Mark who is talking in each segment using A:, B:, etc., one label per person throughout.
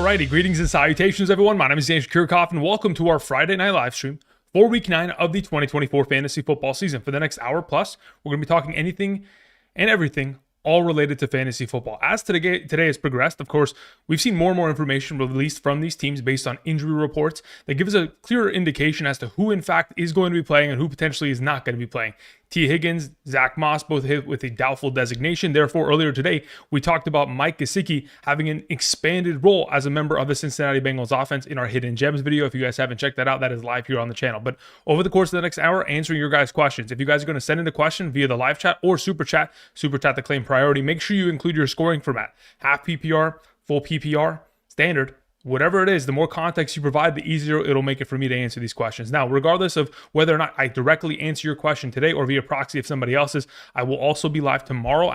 A: Alrighty, greetings and salutations, everyone. My name is James Kirchhoff, and welcome to our Friday night live stream for Week 9 of the 2024 fantasy football season. For the next hour plus, we're going to be talking anything and everything all related to fantasy football. As today has progressed, of course, we've seen more and more information released from these teams based on injury reports that give us a clearer indication as to who, in fact, is going to be playing and who potentially is not going to be playing. T. Higgins, Zach Moss, both hit with a doubtful designation. Therefore, earlier today, we talked about Mike Gesicki having an expanded role as a member of the Cincinnati Bengals offense in our Hidden Gems video. If you guys haven't checked that out, that is live here on the channel. But over the course of the next hour, answering your guys' questions. If you guys are going to send in a question via the live chat or super chat to claim priority, make sure you include your scoring format. Half PPR, full PPR, standard. Whatever it is, the more context you provide, the easier it'll make it for me to answer these questions. Now, regardless of whether or not I directly answer your question today or via proxy of somebody else's, I will also be live tomorrow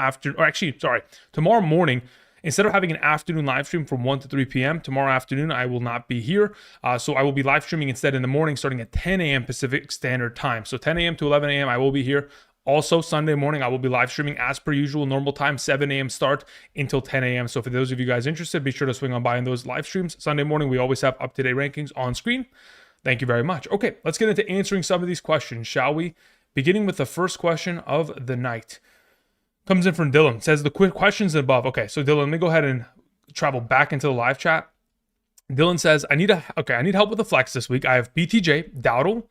A: tomorrow morning. Instead of having an afternoon live stream from 1 to 3 p.m., tomorrow afternoon, I will not be here. So I will be live streaming instead in the morning starting at 10 a.m. Pacific Standard Time. So 10 a.m. to 11 a.m. I will be here. Also, Sunday morning, I will be live streaming as per usual, normal time, 7 a.m. start until 10 a.m. So for those of you guys interested, be sure to swing on by in those live streams. Sunday morning, we always have up-to-date rankings on screen. Thank you very much. Okay, let's get into answering some of these questions, shall we? Beginning with the first question of the night. Comes in from Dylan. Says the quick questions above. Okay, so Dylan, let me go ahead and travel back into the live chat. Dylan says, I need help with the flex this week. I have BTJ, Dowdle,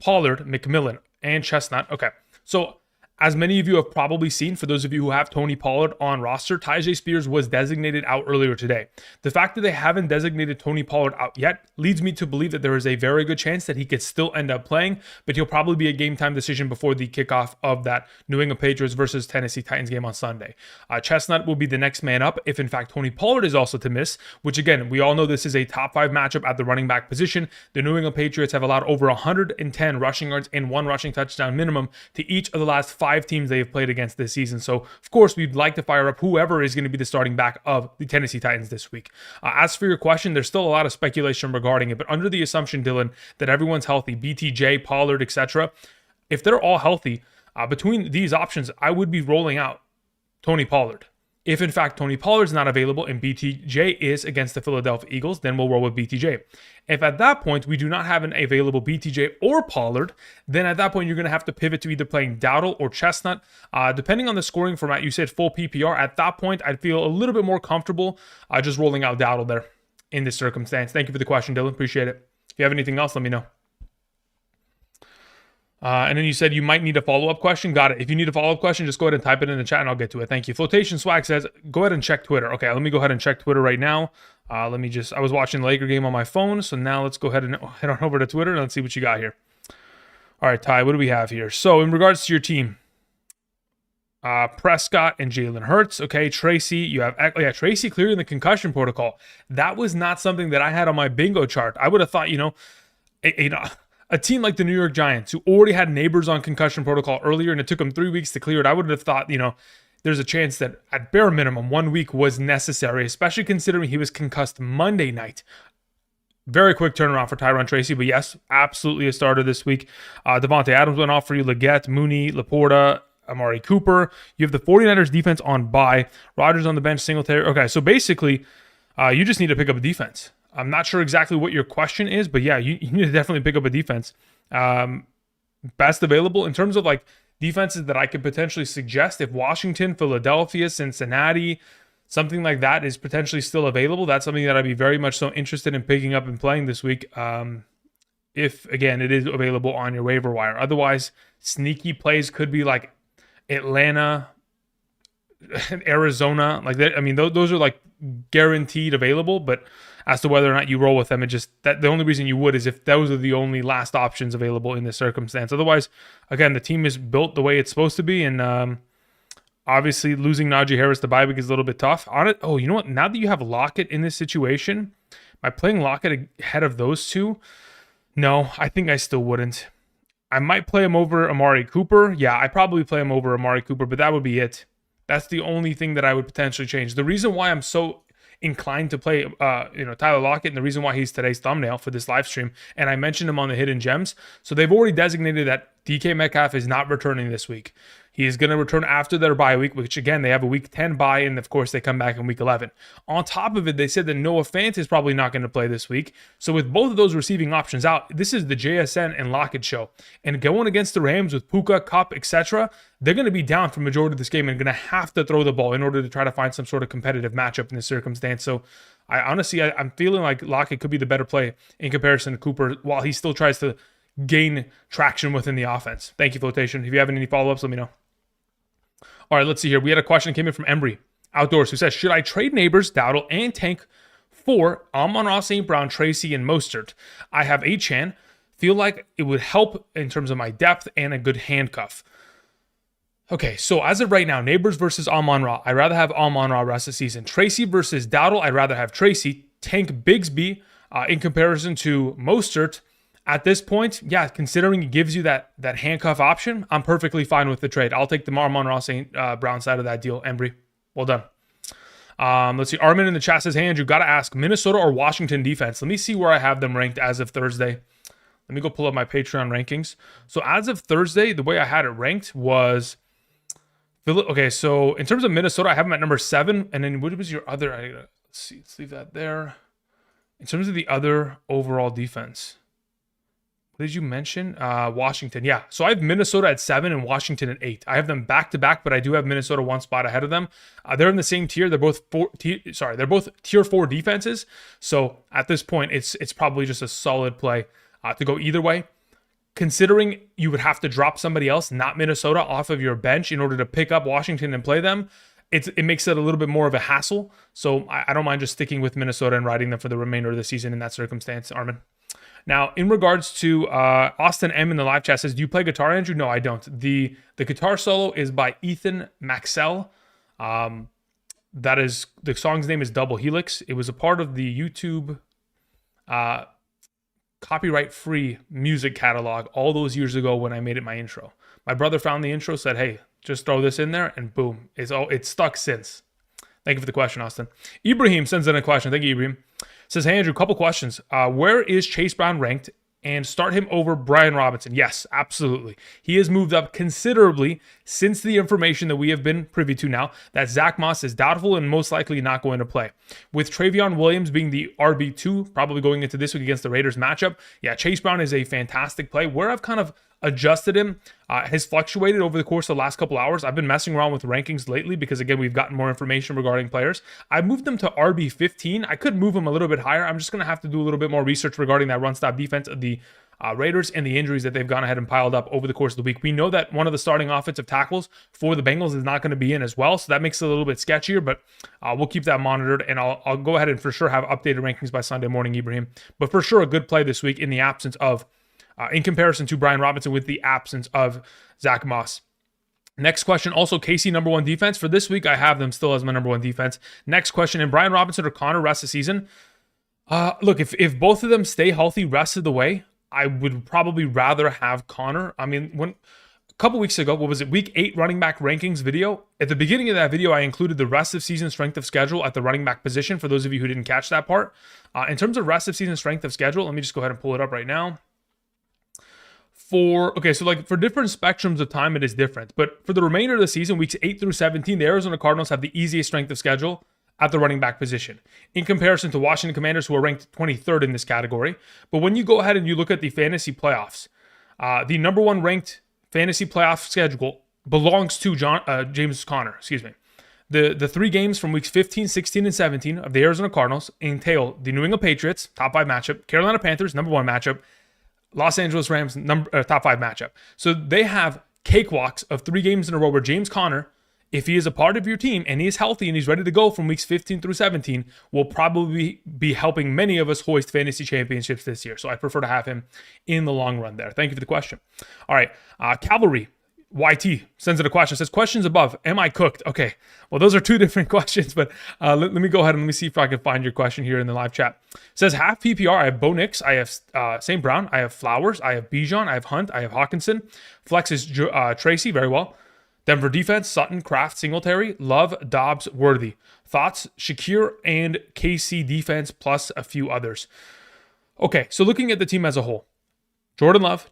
A: Pollard, McMillan, and Chestnut. Okay. So, as many of you have probably seen, for those of you who have Tony Pollard on roster, Tyjae Spears was designated out earlier today. The fact that they haven't designated Tony Pollard out yet leads me to believe that there is a very good chance that he could still end up playing, but he'll probably be a game time decision before the kickoff of that New England Patriots versus Tennessee Titans game on Sunday. Chestnut will be the next man up if, in fact, Tony Pollard is also to miss, which, again, we all know this is a top 5 matchup at the running back position. The New England Patriots have allowed over 110 rushing yards and 1 rushing touchdown minimum to each of the last 5 teams they have played against this season. So, of course, we'd like to fire up whoever is going to be the starting back of the Tennessee Titans this week. As for your question, there's still a lot of speculation regarding it, but under the assumption, Dylan, that everyone's healthy, BTJ, Pollard, etc., if they're all healthy, between these options, I would be rolling out Tony Pollard. If, in fact, Tony Pollard's not available and BTJ is against the Philadelphia Eagles, then we'll roll with BTJ. If at that point we do not have an available BTJ or Pollard, then at that point you're going to have to pivot to either playing Dowdle or Chestnut. Depending on the scoring format, you said full PPR. At that point, I'd feel a little bit more comfortable just rolling out Dowdle there in this circumstance. Thank you for the question, Dylan. Appreciate it. If you have anything else, let me know. And then you said you might need a follow-up question. Got it. If you need a follow-up question, just go ahead and type it in the chat and I'll get to it. Thank you. Flotation Swag says, go ahead and check Twitter. Okay, let me go ahead and check Twitter right now. I was watching the Laker game on my phone, so now let's go ahead and head on over to Twitter and let's see what you got here. All right, Ty, what do we have here? So in regards to your team, Prescott and Jalen Hurts. Okay, Tracy, you have, Tracy clearing the concussion protocol. That was not something that I had on my bingo chart. I would have thought, a team like the New York Giants, who already had neighbors on concussion protocol earlier and it took them 3 weeks to clear it, I would have thought, there's a chance that at bare minimum 1 week was necessary, especially considering he was concussed Monday night. Very quick turnaround for Tyron Tracy, but yes, absolutely a starter this week. Devontae Adams went off for you, Leggett, Mooney, Laporta, Amari Cooper. You have the 49ers defense on bye. Rodgers on the bench, Singletary. Okay, so basically, you just need to pick up a defense. I'm not sure exactly what your question is, but yeah, you need to definitely pick up a defense. Best available in terms of like defenses that I could potentially suggest. If Washington, Philadelphia, Cincinnati, something like that is potentially still available, that's something that I'd be very much so interested in picking up and playing this week. If, again, it is available on your waiver wire. Otherwise, sneaky plays could be like Atlanta, Arizona. Like that. I mean, those are like guaranteed available, but as to whether or not you roll with them, the only reason you would is if those are the only last options available in this circumstance. Otherwise, again, the team is built the way it's supposed to be, and obviously losing Najee Harris to bye week is a little bit tough. On it, you know what? Now that you have Lockett in this situation, am I playing Lockett ahead of those two? No, I think I still wouldn't. I might play him over Amari Cooper. Yeah, I probably play him over Amari Cooper, but that would be it. That's the only thing that I would potentially change. The reason why I'm so inclined to play Tyler Lockett, and the reason why he's today's thumbnail for this live stream, and I mentioned him on the Hidden Gems. So they've already designated that DK Metcalf is not returning this week. He is going to return after their bye week, which again, they have a week 10 bye, and of course, they come back in week 11. On top of it, they said that Noah Fant is probably not going to play this week. So with both of those receiving options out, this is the JSN and Lockett show. And going against the Rams with Puka, Kupp, etc., they're going to be down for the majority of this game and going to have to throw the ball in order to try to find some sort of competitive matchup in this circumstance. So I'm feeling like Lockett could be the better play in comparison to Cooper while he still tries to gain traction within the offense. Thank you, Flotation. If you have any follow-ups, let me know. All right, let's see here. We had a question that came in from Embry Outdoors who says, should I trade Neighbors, Dowdle, and Tank for Amon-Ra, St. Brown, Tracy, and Mostert? I have Achane. Feel like it would help in terms of my depth and a good handcuff. Okay, so as of right now, Neighbors versus Amon-Ra. I'd rather have Amon-Ra rest of the season. Tracy versus Dowdle. I'd rather have Tracy. Tank Bigsby in comparison to Mostert. At this point, yeah, considering it gives you that handcuff option, I'm perfectly fine with the trade. I'll take the Amon-Ra St. Brown side of that deal. Embry, well done. Let's see. Armin in the chat says, hey, Andrew, got to ask, Minnesota or Washington defense? Let me see where I have them ranked as of Thursday. Let me go pull up my Patreon rankings. So as of Thursday, the way I had it ranked was... Okay, so in terms of Minnesota, I have them at number 7. And then what was your other? Let's see. Let's leave that there. In terms of the other overall defense, what did you mention? Washington. Yeah. So I have Minnesota at 7 and Washington at 8. I have them back to back, but I do have Minnesota one spot ahead of them. They're in the same tier. They're both they're both tier 4 defenses. So at this point, it's probably just a solid play to go either way. Considering you would have to drop somebody else, not Minnesota, off of your bench in order to pick up Washington and play them, it makes it a little bit more of a hassle. So I don't mind just sticking with Minnesota and riding them for the remainder of the season in that circumstance, Armin. Now, in regards to Austin M in the live chat says, do you play guitar, Andrew? No, I don't. The guitar solo is by Ethan Maxell. That is, the song's name is Double Helix. It was a part of the YouTube copyright-free music catalog all those years ago when I made it my intro. My brother found the intro, said, hey, just throw this in there, and boom, it's stuck since. Thank you for the question, Austin. Ibrahim sends in a question. Thank you, Ibrahim. Says, hey, Andrew, couple questions. Where is Chase Brown ranked? And start him over Brian Robinson. Yes, absolutely. He has moved up considerably since the information that we have been privy to now that Zach Moss is doubtful and most likely not going to play. With Travion Williams being the RB2, probably going into this week against the Raiders matchup, yeah, Chase Brown is a fantastic play. Where I've kind of adjusted him has fluctuated over the course of the last couple hours. I've been messing around with rankings lately because, again, we've gotten more information regarding players. I moved them to RB15. I could move them a little bit higher. I'm just going to have to do a little bit more research regarding that run-stop defense of the Raiders and the injuries that they've gone ahead and piled up over the course of the week. We know that one of the starting offensive tackles for the Bengals is not going to be in as well, so that makes it a little bit sketchier, but we'll keep that monitored, and I'll go ahead and for sure have updated rankings by Sunday morning, Ibrahim. But for sure, a good play this week in the absence of in comparison to Brian Robinson with the absence of Zach Moss. Next question, also KC number 1 defense. For this week, I have them still as my number 1 defense. Next question, and Brian Robinson or Connor rest of the season? Look, if both of them stay healthy rest of the way, I would probably rather have Connor. I mean, a couple weeks ago, what was it, week 8 running back rankings video? At the beginning of that video, I included the rest of season strength of schedule at the running back position, for those of you who didn't catch that part. In terms of rest of season strength of schedule, let me just go ahead and pull it up right now. For different spectrums of time, it is different. But for the remainder of the season, weeks 8 through 17, the Arizona Cardinals have the easiest strength of schedule at the running back position in comparison to Washington Commanders, who are ranked 23rd in this category. But when you go ahead and you look at the fantasy playoffs, the number 1 ranked fantasy playoff schedule belongs to James Conner. The 3 games from weeks 15, 16, and 17 of the Arizona Cardinals entail the New England Patriots, top 5 matchup, Carolina Panthers, number 1 matchup, Los Angeles Rams, top 5 matchup. So they have cakewalks of 3 games in a row where James Conner, if he is a part of your team and he is healthy and he's ready to go from weeks 15 through 17, will probably be helping many of us hoist fantasy championships this year. So I prefer to have him in the long run there. Thank you for the question. All right, Cavalry YT sends in a question. Says, questions above. Am I cooked? Okay. Well, those are 2 different questions, but let me go ahead and let me see if I can find your question here in the live chat. Says, half PPR. I have Bo Nix. I have St. Brown. I have Flowers. I have Bijan. I have Hunt. I have Hawkinson. Flex is Tracy. Very well. Denver defense, Sutton, Kraft, Singletary, Love, Dobbs, Worthy. Thoughts? Shakir and KC defense plus a few others. Okay, so looking at the team as a whole, Jordan Love,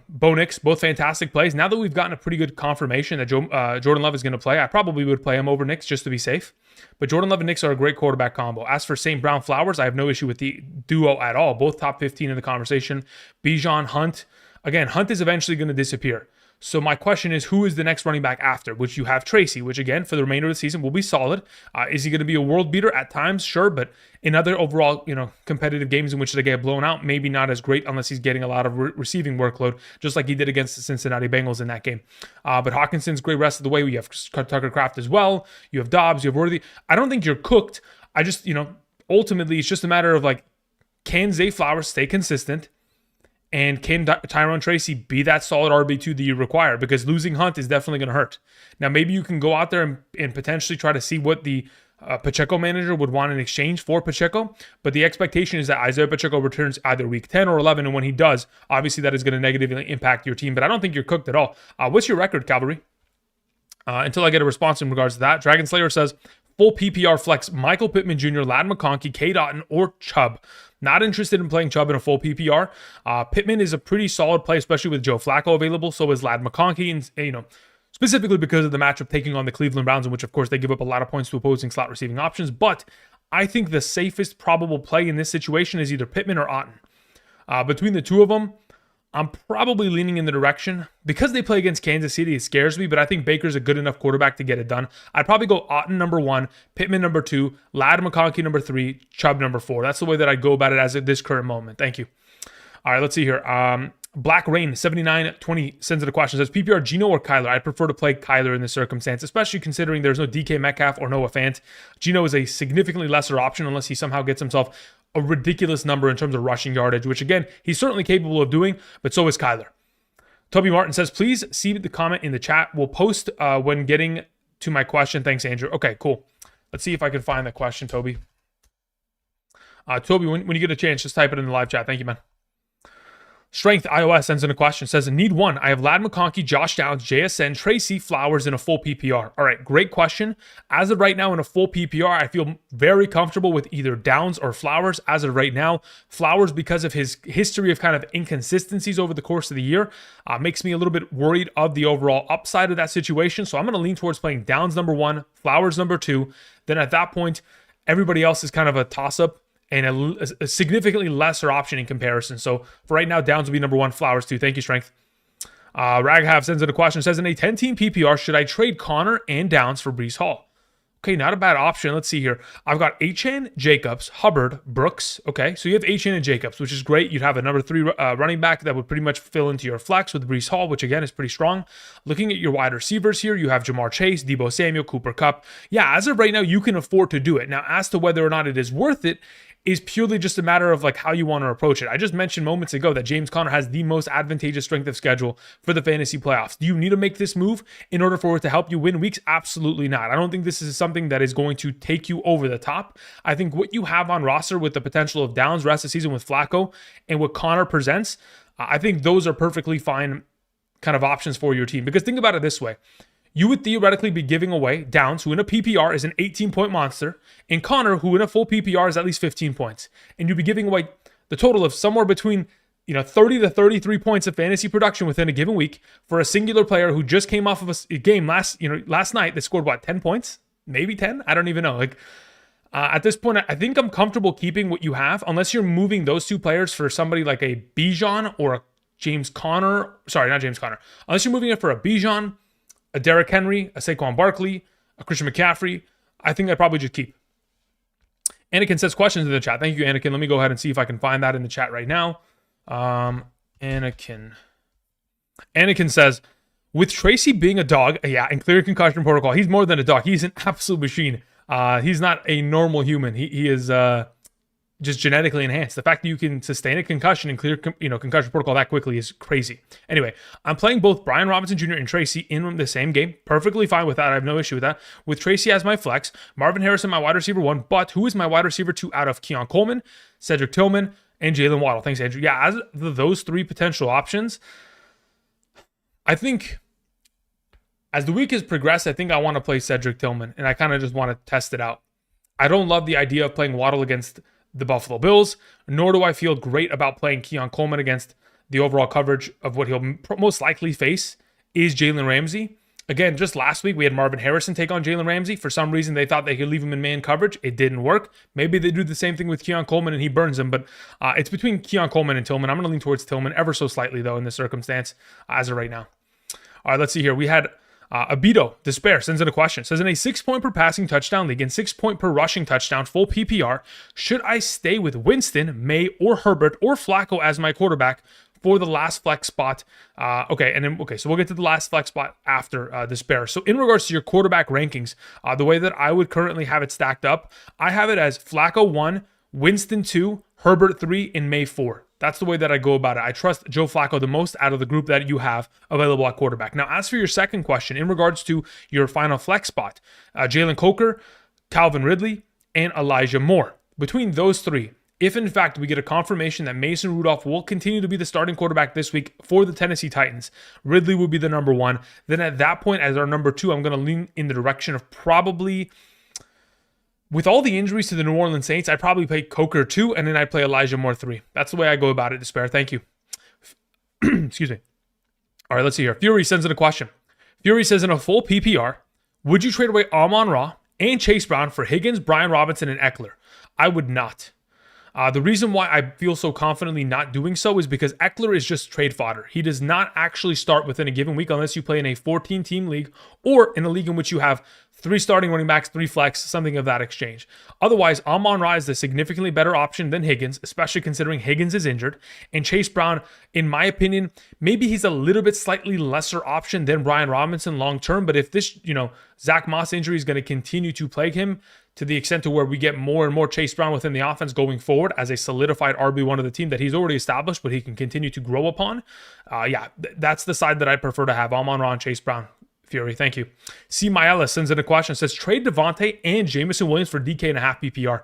A: Bo Nix, both fantastic plays. Now that we've gotten a pretty good confirmation that Jordan Love is going to play, I probably would play him over Nix just to be safe. But Jordan Love and Nix are a great quarterback combo. As for St. Brown Flowers, I have no issue with the duo at all. Both top 15 in the conversation. Bijan, Hunt. Again, Hunt is eventually going to disappear. So my question is, who is the next running back after? Which you have Tracy, which again, for the remainder of the season will be solid. Is he going to be a world beater at times? Sure, but in other overall, competitive games in which they get blown out, maybe not as great unless he's getting a lot of receiving workload, just like he did against the Cincinnati Bengals in that game. But Hawkinson's great rest of the way. We have Tucker Kraft as well. You have Dobbs. You have Worthy. I don't think you're cooked. I just, ultimately, it's just a matter of like, can Zay Flowers stay consistent? And can Tyrone Tracy be that solid RB2 that you require? Because losing Hunt is definitely going to hurt. Now, maybe you can go out there and potentially try to see what the Pacheco manager would want in exchange for Pacheco. But the expectation is that Isaiah Pacheco returns either week 10 or 11. And when he does, obviously that is going to negatively impact your team. But I don't think you're cooked at all. What's your record, Cavalry? Until I get a response in regards to that. Dragon Slayer says, full PPR flex, Michael Pittman Jr., Ladd McConkey, K. Dotton, or Chubb. Not interested in playing Chubb in a full PPR. Pittman is a pretty solid play, especially with Joe Flacco available. So is Ladd McConkey, and specifically because of the matchup taking on the Cleveland Browns, in which of course they give up a lot of points to opposing slot receiving options. But I think the safest probable play in this situation is either Pittman or Otton. Between the two of them, I'm probably leaning in the direction. Because they play against Kansas City, it scares me, but I think Baker's a good enough quarterback to get it done. I'd probably go Otton number 1, Pittman number 2, Ladd McConkey number 3, Chubb number 4. That's the way that I go about it as of this current moment. Thank you. All right, let's see here. Black Rain 7920 sends in a question. Says PPR Geno or Kyler? I'd prefer to play Kyler in this circumstance, especially considering there's no DK Metcalf or Noah Fant. Geno is a significantly lesser option unless he somehow gets himself a ridiculous number in terms of rushing yardage, which again, he's certainly capable of doing, but so is Kyler. Toby Martin says, please see the comment in the chat. We'll post when getting to my question. Thanks, Andrew. Okay, cool. Let's see if I can find the question, Toby. Toby, when you get a chance, just type it in the live chat. Thank you, man. Strength iOS sends in a question. Says, need one. I have Ladd McConkey, Josh Downs, JSN, Tracy, Flowers in a full PPR. All right, great question. As of right now in a full PPR, I feel very comfortable with either Downs or Flowers. As of right now, Flowers, because of his history of kind of inconsistencies over the course of the year, makes me a little bit worried of the overall upside of that situation. So I'm going to lean towards playing Downs number 1, Flowers number 2. Then at that point, everybody else is kind of a toss-up and a significantly lesser option in comparison. So for right now, Downs will be number 1, Flowers 2. Thank you, Strength. Raghav sends in a question. Says, in a 10-team PPR, should I trade Connor and Downs for Breece Hall? Okay, not a bad option. Let's see here. I've got Achane, Jacobs, Hubbard, Brooks. Okay, so you have Achane and Jacobs, which is great. You'd have a number 3 running back that would pretty much fill into your flex with Breece Hall, which again is pretty strong. Looking at your wide receivers here, you have Jamar Chase, Deebo Samuel, Cooper Kupp. Yeah, as of right now, you can afford to do it. Now, as to whether or not it is worth it, is purely just a matter of like how you want to approach it. I just mentioned moments ago that James Conner has the most advantageous strength of schedule for the fantasy playoffs. Do you need to make this move in order for it to help you win weeks? Absolutely not. I don't think this is something that is going to take you over the top. I think what you have on roster with the potential of Downs rest of the season with Flacco and what Conner presents, I think those are perfectly fine kind of options for your team. Because think about it this way. You would theoretically be giving away Downs, who in a PPR is an 18-point monster, and Connor, who in a full PPR is at least 15 points. And you'd be giving away the total of somewhere between 30 to 33 points of fantasy production within a given week for a singular player who just came off of a game last night that scored, 10 points? Maybe 10? I don't even know. At this point, I think I'm comfortable keeping what you have, unless you're moving those two players for somebody like a Bijan or a James Conner. Sorry, not James Conner. Unless you're moving it for a Bijan, a Derrick Henry, a Saquon Barkley, a Christian McCaffrey, I think I'd probably just keep. Anakin says questions in the chat. Thank you, Anakin. Let me go ahead and see if I can find that in the chat right now. Anakin says, with Tracy being a dog, yeah, and clear concussion protocol, he's more than a dog. He's an absolute machine. He's not a normal human. He is just genetically enhanced. The fact that you can sustain a concussion and clear concussion protocol that quickly is crazy. Anyway, I'm playing both Brian Robinson Jr. and Tracy in the same game. Perfectly fine with that. I have no issue with that. With Tracy as my flex, Marvin Harrison my wide receiver 1, but who is my wide receiver 2 out of Keon Coleman, Cedric Tillman, and Jalen Waddle? Thanks, Andrew. Yeah, as those 3 potential options, I think as the week has progressed, I think I want to play Cedric Tillman, and I kind of just want to test it out. I don't love the idea of playing Waddle against the Buffalo Bills, nor do I feel great about playing Keon Coleman against the overall coverage of what he'll most likely face is Jalen Ramsey. Again, just last week, we had Marvin Harrison take on Jalen Ramsey. For some reason, they thought they could leave him in man coverage. It didn't work. Maybe they do the same thing with Keon Coleman and he burns him, but it's between Keon Coleman and Tillman. I'm going to lean towards Tillman ever so slightly, though, in this circumstance as of right now. All right, let's see here. We had Abito Despair sends in a question. Says, in a 6-point per passing touchdown league and 6-point per rushing touchdown, full PPR, should I stay with Winston, May, or Herbert, or Flacco as my quarterback for the last flex spot? So we'll get to the last flex spot after Despair. So in regards to your quarterback rankings, the way that I would currently have it stacked up, I have it as Flacco 1, Winston 2, Herbert 3, and May 4. That's the way that I go about it. I trust Joe Flacco the most out of the group that you have available at quarterback. Now, as for your second question, in regards to your final flex spot, Jalen Coker, Calvin Ridley, and Elijah Moore. Between those three, if in fact we get a confirmation that Mason Rudolph will continue to be the starting quarterback this week for the Tennessee Titans, Ridley will be the number 1. Then at that point, as our number 2, I'm going to lean in the direction of probably, with all the injuries to the New Orleans Saints, I'd probably play Coker 2, and then I'd play Elijah Moore 3. That's the way I go about it, Despair. Thank you. Excuse me. All right, let's see here. Fury sends in a question. Fury says, in a full PPR, would you trade away Amon-Ra and Chase Brown for Higgins, Brian Robinson, and Eckler? I would not. The reason why I feel so confidently not doing so is because Eckler is just trade fodder. He does not actually start within a given week unless you play in a 14-team league or in a league in which you have 3 starting running backs, 3 flex, something of that exchange. Otherwise, Amon-Ra is a significantly better option than Higgins, especially considering Higgins is injured. And Chase Brown, in my opinion, maybe he's a little bit slightly lesser option than Brian Robinson long-term. But if this, Zach Moss injury is going to continue to plague him to the extent to where we get more and more Chase Brown within the offense going forward as a solidified RB1 of the team that he's already established, but he can continue to grow upon. That's the side that I prefer to have, Amon-Ra and Chase Brown. Fury, thank you. C. Maella sends in a question, says, trade Devontae and Jameson Williams for DK&a half PPR.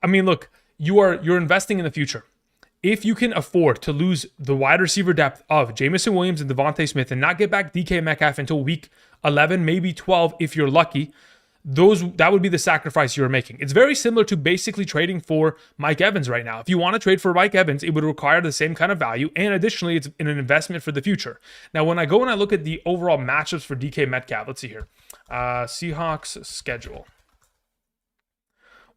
A: I mean, look, you're investing in the future. If you can afford to lose the wide receiver depth of Jameson Williams and Devontae Smith and not get back DK Metcalf until week 11, maybe 12 if you're lucky, that would be the sacrifice you're making. It's very similar to basically trading for Mike Evans right now. If you want to trade for Mike Evans, it would require the same kind of value, and additionally, it's an investment for the future. Now, when I go and I look at the overall matchups for DK Metcalf, let's see here. Seahawks schedule.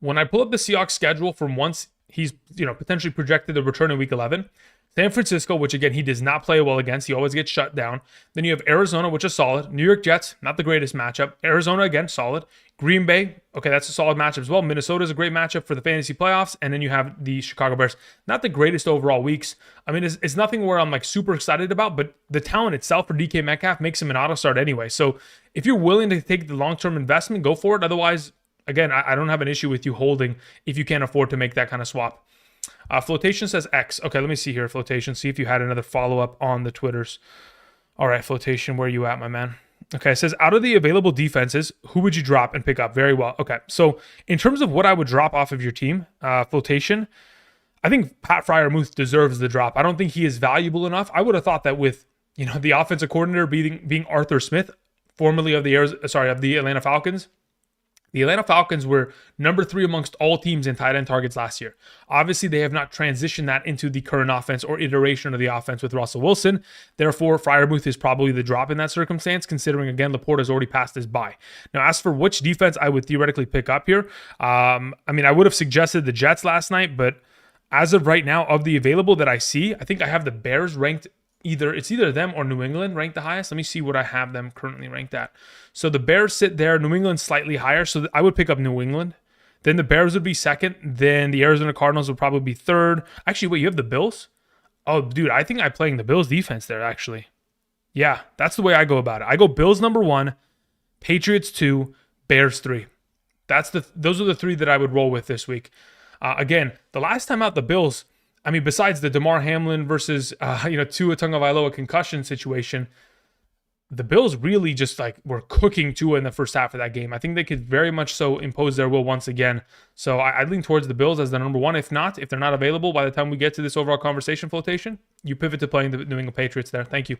A: When I pull up the Seahawks schedule from once he's potentially projected to return in week 11, San Francisco, which again, he does not play well against. He always gets shut down. Then you have Arizona, which is solid. New York Jets, not the greatest matchup. Arizona, again, solid. Green Bay, okay, that's a solid matchup as well. Minnesota is a great matchup for the fantasy playoffs. And then you have the Chicago Bears. Not the greatest overall weeks. I mean, it's nothing where I'm like super excited about, but the talent itself for DK Metcalf makes him an auto start anyway. So if you're willing to take the long-term investment, go for it. Otherwise, again, I don't have an issue with you holding if you can't afford to make that kind of swap. Flotation says X. Okay, let me see here, Flotation. See if you had another follow-up on the Twitters. All right, Flotation, where are you at, my man? Okay, it says, out of the available defenses, who would you drop and pick up? Very well. Okay, so in terms of what I would drop off of your team, Flotation, I think Pat Freiermuth deserves the drop. I don't think he is valuable enough. I would have thought that with the offensive coordinator being Arthur Smith, formerly of the Atlanta Falcons. The Atlanta Falcons were number 3 amongst all teams in tight end targets last year. Obviously, they have not transitioned that into the current offense or iteration of the offense with Russell Wilson. Therefore, Freiermuth is probably the drop in that circumstance, considering, again, Laporte has already passed his bye. Now, as for which defense I would theoretically pick up here, I would have suggested the Jets last night, but as of right now, of the available that I see, I think I have the Bears ranked either them or New England ranked the highest. Let me see what I have them currently ranked at. So the Bears sit there, New England slightly higher. So I would pick up New England. Then the Bears would be second. Then the Arizona Cardinals would probably be third. Actually, wait, you have the Bills? Oh, dude, I think I'm playing the Bills defense there, actually. Yeah, that's the way I go about it. I go Bills number 1, Patriots 2, Bears 3. Those are the 3 that I would roll with this week. Again, the last time out, the Bills, besides the Damar Hamlin versus Tua Tagovailoa concussion situation, the Bills really just were cooking Tua in the first half of that game. I think they could very much so impose their will once again. So I lean towards the Bills as the number 1. If they're not available by the time we get to this overall conversation, Flotation, you pivot to playing the New England Patriots there. Thank you.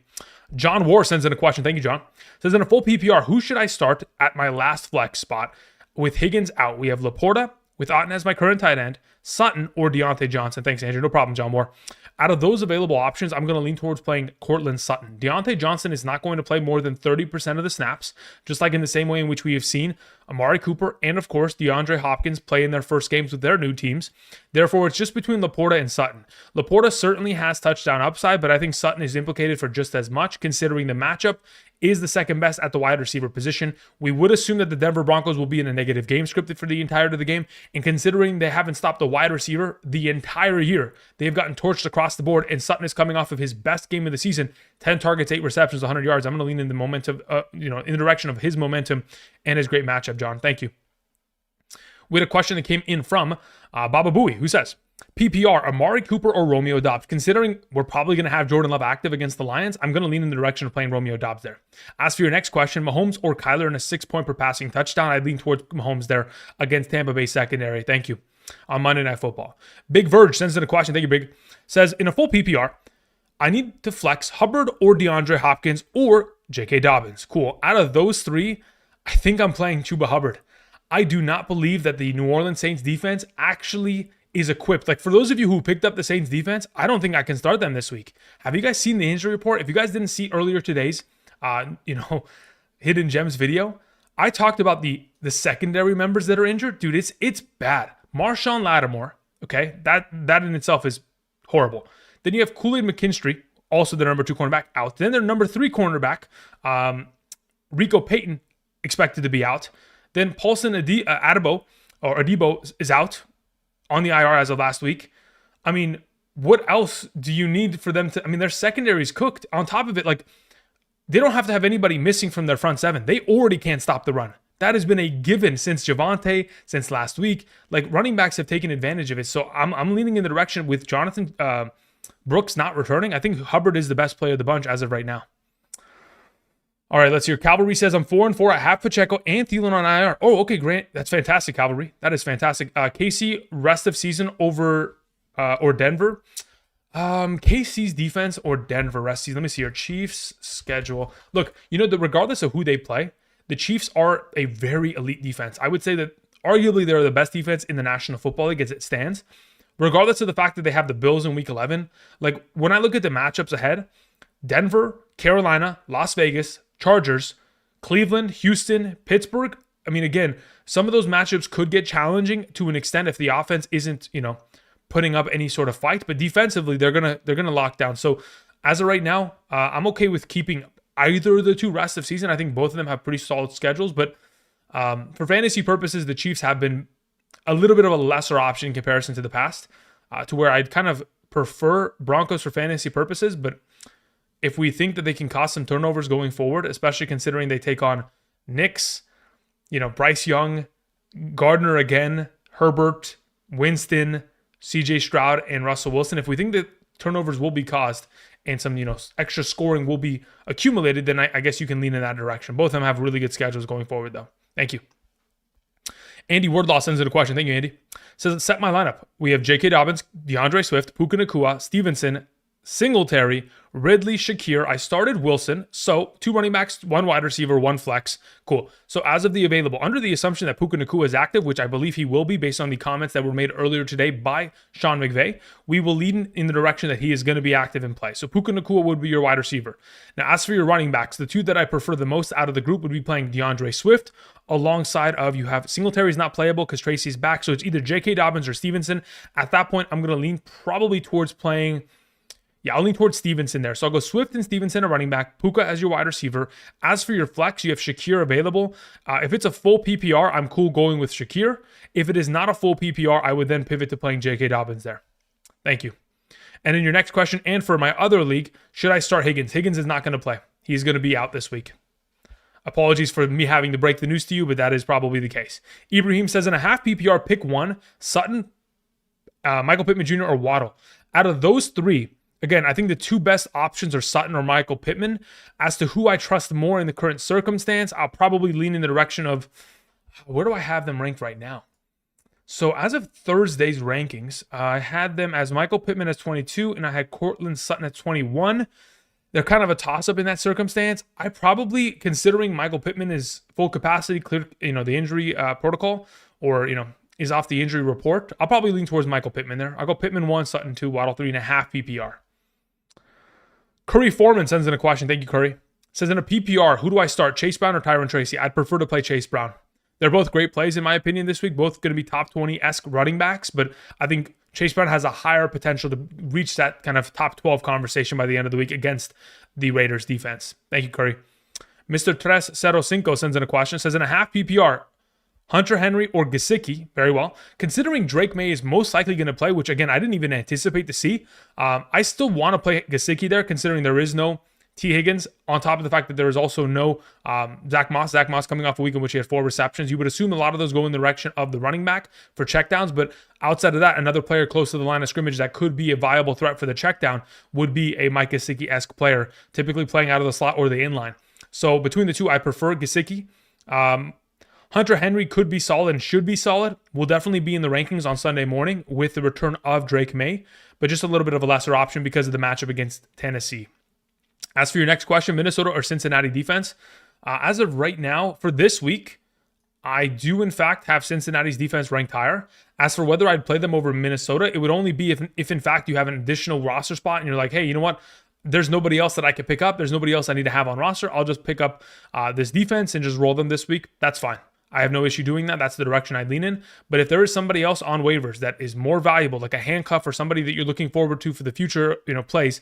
A: John War sends in a question. Thank you, John. Says, in a full PPR, who should I start at my last flex spot with Higgins out? We have Laporta, with Otten as my current tight end, Sutton or Deontay Johnson. Thanks, Andrew. No problem, John Moore. Out of those available options, I'm going to lean towards playing Courtland Sutton. Deontay Johnson is not going to play more than 30% of the snaps, just like in the same way in which we have seen Amari Cooper and, of course, DeAndre Hopkins play in their first games with their new teams. Therefore, it's just between Laporta and Sutton. Laporta certainly has touchdown upside, but I think Sutton is implicated for just as much, considering the matchup is the second best at the wide receiver position. We would assume that the Denver Broncos will be in a negative game script for the entirety of the game, and considering they haven't stopped the wide receiver the entire year, they've gotten torched across the board, and Sutton is coming off of his best game of the season, 10 targets, 8 receptions, 100 yards. I'm going to lean in the momentum, in the direction of his momentum and his great matchup, John. Thank you. We had a question that came in from Baba Booey, who says, PPR, Amari Cooper or Romeo Doubs? Considering we're probably going to have Jordan Love active against the Lions, I'm going to lean in the direction of playing Romeo Doubs there. As for your next question, Mahomes or Kyler in a 6-point per passing touchdown, I'd lean towards Mahomes there against Tampa Bay secondary. Thank you. On Monday Night Football. Big Verge sends in a question. Thank you, Big. Says, in a full PPR, I need to flex Hubbard or DeAndre Hopkins or J.K. Dobbins. Cool. Out of those three, I think I'm playing Chuba Hubbard. I do not believe that the New Orleans Saints defense actually is equipped. Like, for those of you who picked up the Saints defense, I don't think I can start them this week. Have you guys seen the injury report? If you guys didn't see earlier today's, Hidden Gems video, I talked about the secondary members that are injured. Dude, it's bad. Marshawn Lattimore, okay, that in itself is horrible. Then you have Kool-Aid McKinstry, also their number 2 cornerback, out. Then their number 3 cornerback, Rico Payton, expected to be out. Then Paulson Adebo is out on the IR as of last week. I mean, what else do you need for them to... I mean, their secondary is cooked. On top of it, like, they don't have to have anybody missing from their front seven. They already can't stop the run. That has been a given since Javonte, since last week. Like, running backs have taken advantage of it. So I'm leaning in the direction with Jonathan Brooks not returning. I think Hubbard is the best player of the bunch as of right now. All right, let's hear. Cavalry says, I'm 4-4. I have Pacheco and Thielen on IR. Oh, okay, Grant. That's fantastic, Cavalry. That is fantastic. KC, rest of season over or Denver. KC's defense or Denver rest season. Let me see your Chiefs schedule. Look, regardless of who they play, the Chiefs are a very elite defense. I would say that arguably they're the best defense in the National Football League as it stands. Regardless of the fact that they have the Bills in Week 11, like when I look at the matchups ahead, Denver, Carolina, Las Vegas, Chargers, Cleveland, Houston, Pittsburgh. I mean, again, some of those matchups could get challenging to an extent if the offense isn't, putting up any sort of fight. But defensively, they're gonna lock down. So as of right now, I'm okay with keeping either of the two rest of season. I think both of them have pretty solid schedules. But for fantasy purposes, the Chiefs have been a little bit of a lesser option in comparison to the past, to where I'd kind of prefer Broncos for fantasy purposes. But if we think that they can cause some turnovers going forward, especially considering they take on Knicks, Bryce Young, Gardner again, Herbert, Winston, CJ Stroud, and Russell Wilson, if we think that turnovers will be caused and some, extra scoring will be accumulated, then I guess you can lean in that direction. Both of them have really good schedules going forward, though. Thank you. Andy Wardlaw sends in a question. Thank you, Andy. Says, set my lineup. We have J.K. Dobbins, DeAndre Swift, Puka Nacua, Stevenson, Singletary, Ridley, Shakir. I started Wilson. So 2 running backs, 1 wide receiver, 1 flex. Cool. So as of the available, under the assumption that Puka Nacua is active, which I believe he will be based on the comments that were made earlier today by Sean McVay, we will lead in the direction that he is going to be active in play. So Puka Nacua would be your wide receiver. Now, as for your running backs, the 2 that I prefer the most out of the group would be playing DeAndre Swift alongside of, you have Singletary's not playable because Tracy's back. So it's either J.K. Dobbins or Stevenson. At that point, I'm going to lean probably towards playing... I'll lean towards Stevenson there. So I'll go Swift and Stevenson, a running back, Puka as your wide receiver. As for your flex, you have Shakir available. If it's a full PPR, I'm cool going with Shakir. If it is not a full PPR, I would then pivot to playing J.K. Dobbins there. Thank you. And in your next question, and for my other league, should I start Higgins? Higgins is not going to play. He's going to be out this week. Apologies for me having to break the news to you, but that is probably the case. Ibrahim says, in a half PPR, pick 1, Sutton, Michael Pittman Jr., or Waddle. Out of those 3, again, I think the 2 best options are Sutton or Michael Pittman. As to who I trust more in the current circumstance, I'll probably lean in the direction of, where do I have them ranked right now? So as of Thursday's rankings, I had them as Michael Pittman as 22, and I had Courtland Sutton at 21. They're kind of a toss-up in that circumstance. I probably, considering Michael Pittman is full capacity, clear, the injury protocol, or, is off the injury report, I'll probably lean towards Michael Pittman there. I'll go Pittman 1, Sutton 2, Waddle 3.5 PPR. Curry Foreman sends in a question. Thank you, Curry. Says in a PPR, who do I start, Chase Brown or Tyron Tracy? I'd prefer to play Chase Brown. They're both great plays in my opinion this week. Both going to be top 20-esque running backs, but I think Chase Brown has a higher potential to reach that kind of top 12 conversation by the end of the week against the Raiders defense. Thank you, Curry. Mr. 305 sends in a question. Says in a half PPR, Hunter Henry or Gesicki, very well. Considering Drake May is most likely going to play, which again, I didn't even anticipate to see, I still want to play Gesicki there considering there is no T. Higgins, on top of the fact that there is also no Zach Moss. Zach Moss coming off a week in which he had 4 receptions. You would assume a lot of those go in the direction of the running back for checkdowns, but outside of that, another player close to the line of scrimmage that could be a viable threat for the checkdown would be a Mike Gesicki-esque player, typically playing out of the slot or the inline. So between the two, I prefer Gesicki. Hunter Henry could be solid and should be solid. Will definitely be in the rankings on Sunday morning with the return of Drake May, but just a little bit of a lesser option because of the matchup against Tennessee. As for your next question, Minnesota or Cincinnati defense, as of right now, for this week, I do in fact have Cincinnati's defense ranked higher. As for whether I'd play them over Minnesota, it would only be if in fact you have an additional roster spot and you're like, hey, you know what? There's nobody else that I could pick up. There's nobody else I need to have on roster. I'll just pick up this defense and just roll them this week. That's fine. I have no issue doing that. That's the direction I'd lean in. But if there is somebody else on waivers that is more valuable, like a handcuff or somebody that you're looking forward to for the future, plays,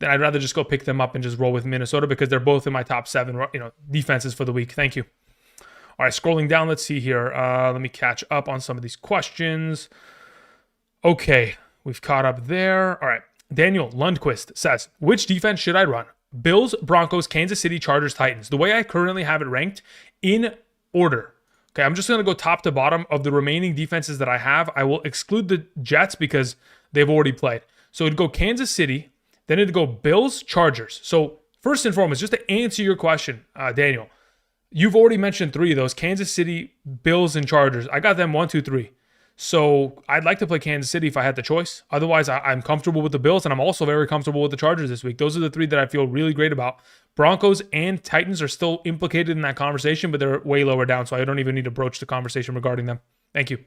A: then I'd rather just go pick them up and just roll with Minnesota because they're both in my top 7, defenses for the week. Thank you. All right, scrolling down, let's see here. Let me catch up on some of these questions. Okay, we've caught up there. All right, Daniel Lundquist says, which defense should I run? Bills, Broncos, Kansas City, Chargers, Titans. The way I currently have it ranked in order. Okay, I'm just going to go top to bottom of the remaining defenses that I have. I will exclude the Jets because they've already played. So it'd go Kansas City, then it'd go Bills, Chargers. So first and foremost, just to answer your question, Daniel, you've already mentioned 3 of those, Kansas City, Bills, and Chargers. I got them 1, 2, 3. So I'd like to play Kansas City if I had the choice. Otherwise, I'm comfortable with the Bills, and I'm also very comfortable with the Chargers this week. Those are the 3 that I feel really great about. Broncos and Titans are still implicated in that conversation, but they're way lower down, so I don't even need to broach the conversation regarding them. Thank you.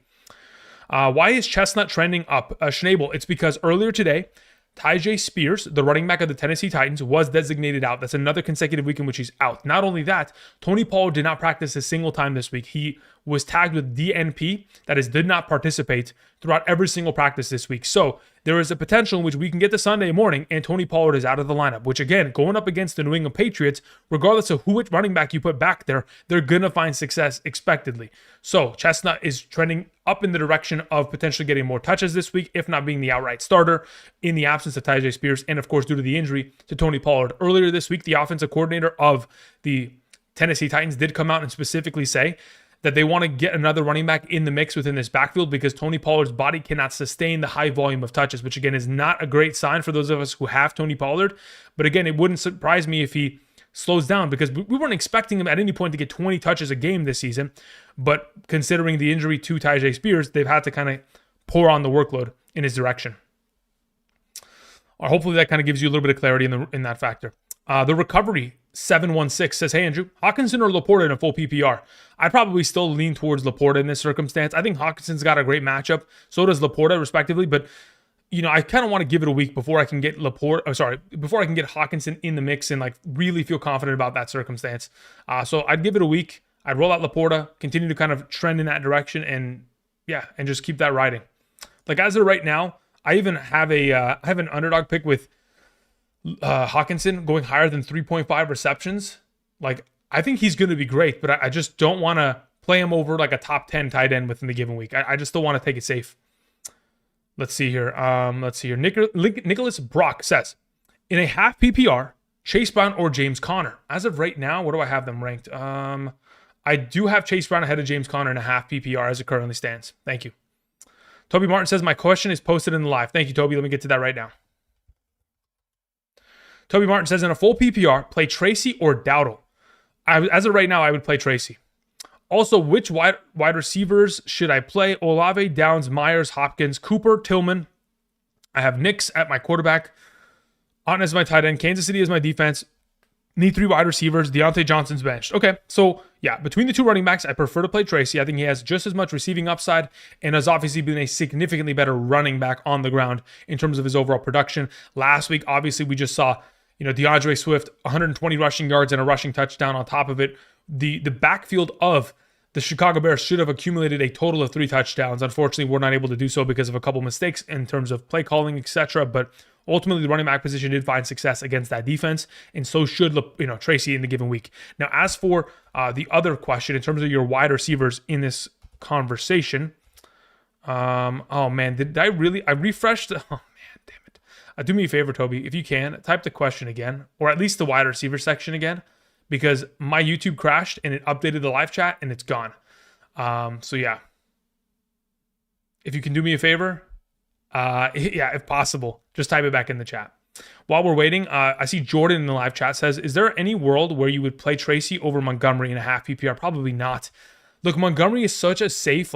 A: Why is Chestnut trending up? Schnabel, it's because earlier today, Tyjae Spears, the running back of the Tennessee Titans, was designated out. That's another consecutive week in which he's out. Not only that, Tony Pollard did not practice a single time this week. He was tagged with DNP, that is, did not participate throughout every single practice this week. So there is a potential in which we can get to Sunday morning and Tony Pollard is out of the lineup, which again, going up against the New England Patriots, regardless of which running back you put back there, they're going to find success expectedly. So Chestnut is trending up in the direction of potentially getting more touches this week, if not being the outright starter in the absence of Tyjae Spears, and of course due to the injury to Tony Pollard. Earlier this week, the offensive coordinator of the Tennessee Titans did come out and specifically say that they want to get another running back in the mix within this backfield because Tony Pollard's body cannot sustain the high volume of touches, which again is not a great sign for those of us who have Tony Pollard. But again, it wouldn't surprise me if he slows down because we weren't expecting him at any point to get 20 touches a game this season. But considering the injury to Tyjae Spears, they've had to kind of pour on the workload in his direction. Or hopefully that kind of gives you a little bit of clarity in that factor. The recovery 716 says, hey, Andrew, Hawkinson or Laporta in a full PPR? I'd probably still lean towards Laporta in this circumstance. I think Hawkinson's got a great matchup. So does Laporta, respectively. But, I kind of want to give it a week before I can get before I can get Hawkinson in the mix and really feel confident about that circumstance. So I'd give it a week. I'd roll out Laporta, continue to kind of trend in that direction, and just keep that riding. As of right now, I even have I have an underdog pick with Hawkinson going higher than 3.5 receptions. I think he's going to be great, but I just don't want to play him over a top 10 tight end within the given week. I just still want to take it safe. Let's see here. Nicholas Brock says, in a half PPR, Chase Brown or James Conner? As of right now, what do I have them ranked? I do have Chase Brown ahead of James Conner in a half PPR as it currently stands. Thank you. Toby Martin says, my question is posted in the live. Thank you, Toby. Let me get to that right now. Toby Martin says, in a full PPR, play Tracy or Dowdle? As of right now, I would play Tracy. Also, which wide receivers should I play? Olave, Downs, Myers, Hopkins, Cooper, Tillman. I have Nix at my quarterback. Otton as my tight end. Kansas City as my defense. Need 3 wide receivers. Deontay Johnson's benched. Okay, so yeah, between the 2 running backs, I prefer to play Tracy. I think he has just as much receiving upside and has obviously been a significantly better running back on the ground in terms of his overall production. Last week, obviously, we just saw, DeAndre Swift, 120 rushing yards and a rushing touchdown on top of it. The backfield of the Chicago Bears should have accumulated a total of 3 touchdowns. Unfortunately, we're not able to do so because of a couple mistakes in terms of play calling, etc. But ultimately, the running back position did find success against that defense, and so should Tracy in the given week. Now, as for the other question, in terms of your wide receivers in this conversation, oh man, did I really? I refreshed. Oh man, damn it! Do me a favor, Toby, if you can, type the question again, or at least the wide receiver section again, because my YouTube crashed and it updated the live chat and it's gone. So yeah, if you can do me a favor. Yeah, if possible, just type it back in the chat. While we're waiting, I see Jordan in the live chat says, is there any world where you would play Tracy over Montgomery in a half PPR? Probably not. Look, Montgomery is such a safe,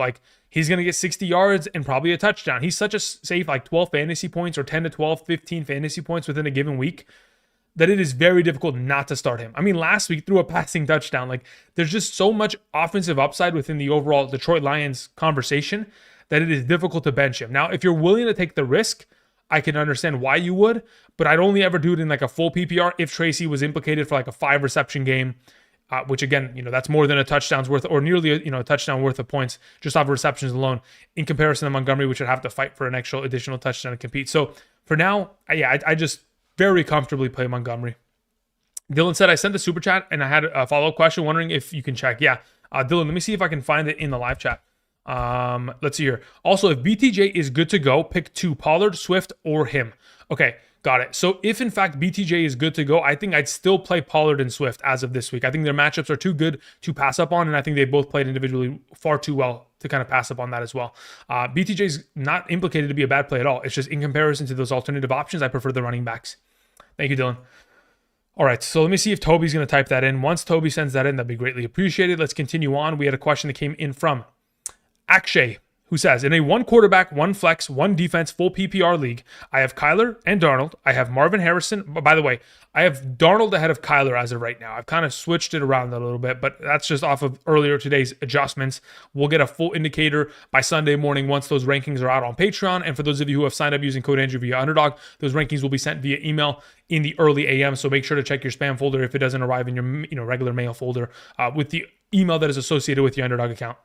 A: he's going to get 60 yards and probably a touchdown. He's such a safe, 12 fantasy points or 10 to 12, 15 fantasy points within a given week that it is very difficult not to start him. I mean, last week threw a passing touchdown. There's just so much offensive upside within the overall Detroit Lions conversation that it is difficult to bench him. Now, if you're willing to take the risk, I can understand why you would, but I'd only ever do it in a full PPR if Tracy was implicated for a 5 reception game, which again, that's more than a touchdown's worth or nearly a touchdown worth of points just off of receptions alone in comparison to Montgomery, which would have to fight for an actual additional touchdown to compete. So for now, I just very comfortably play Montgomery. Dylan said, I sent the super chat and I had a follow-up question wondering if you can check. Yeah, Dylan, let me see if I can find it in the live chat. Let's see here. Also, if BTJ is good to go, pick 2, Pollard, Swift, or him. Okay, got it. So if in fact BTJ is good to go, I think I'd still play Pollard and Swift as of this week. I think their matchups are too good to pass up on, and I think they both played individually far too well to kind of pass up on that as well. BTJ's not implicated to be a bad play at all. It's just in comparison to those alternative options, I prefer the running backs. Thank you, Dylan. All right, so let me see if Toby's going to type that in. Once Toby sends that in, that'd be greatly appreciated. Let's continue on. We had a question that came in from Akshay, who says, in a 1 quarterback, 1 flex, 1 defense, full PPR league, I have Kyler and Darnold. I have Marvin Harrison. But by the way, I have Darnold ahead of Kyler as of right now. I've kind of switched it around a little bit, but that's just off of earlier today's adjustments. We'll get a full indicator by Sunday morning once those rankings are out on Patreon. And for those of you who have signed up using code Andrew via Underdog, those rankings will be sent via email in the early AM. So make sure to check your spam folder if it doesn't arrive in your regular mail folder with the email that is associated with your Underdog account.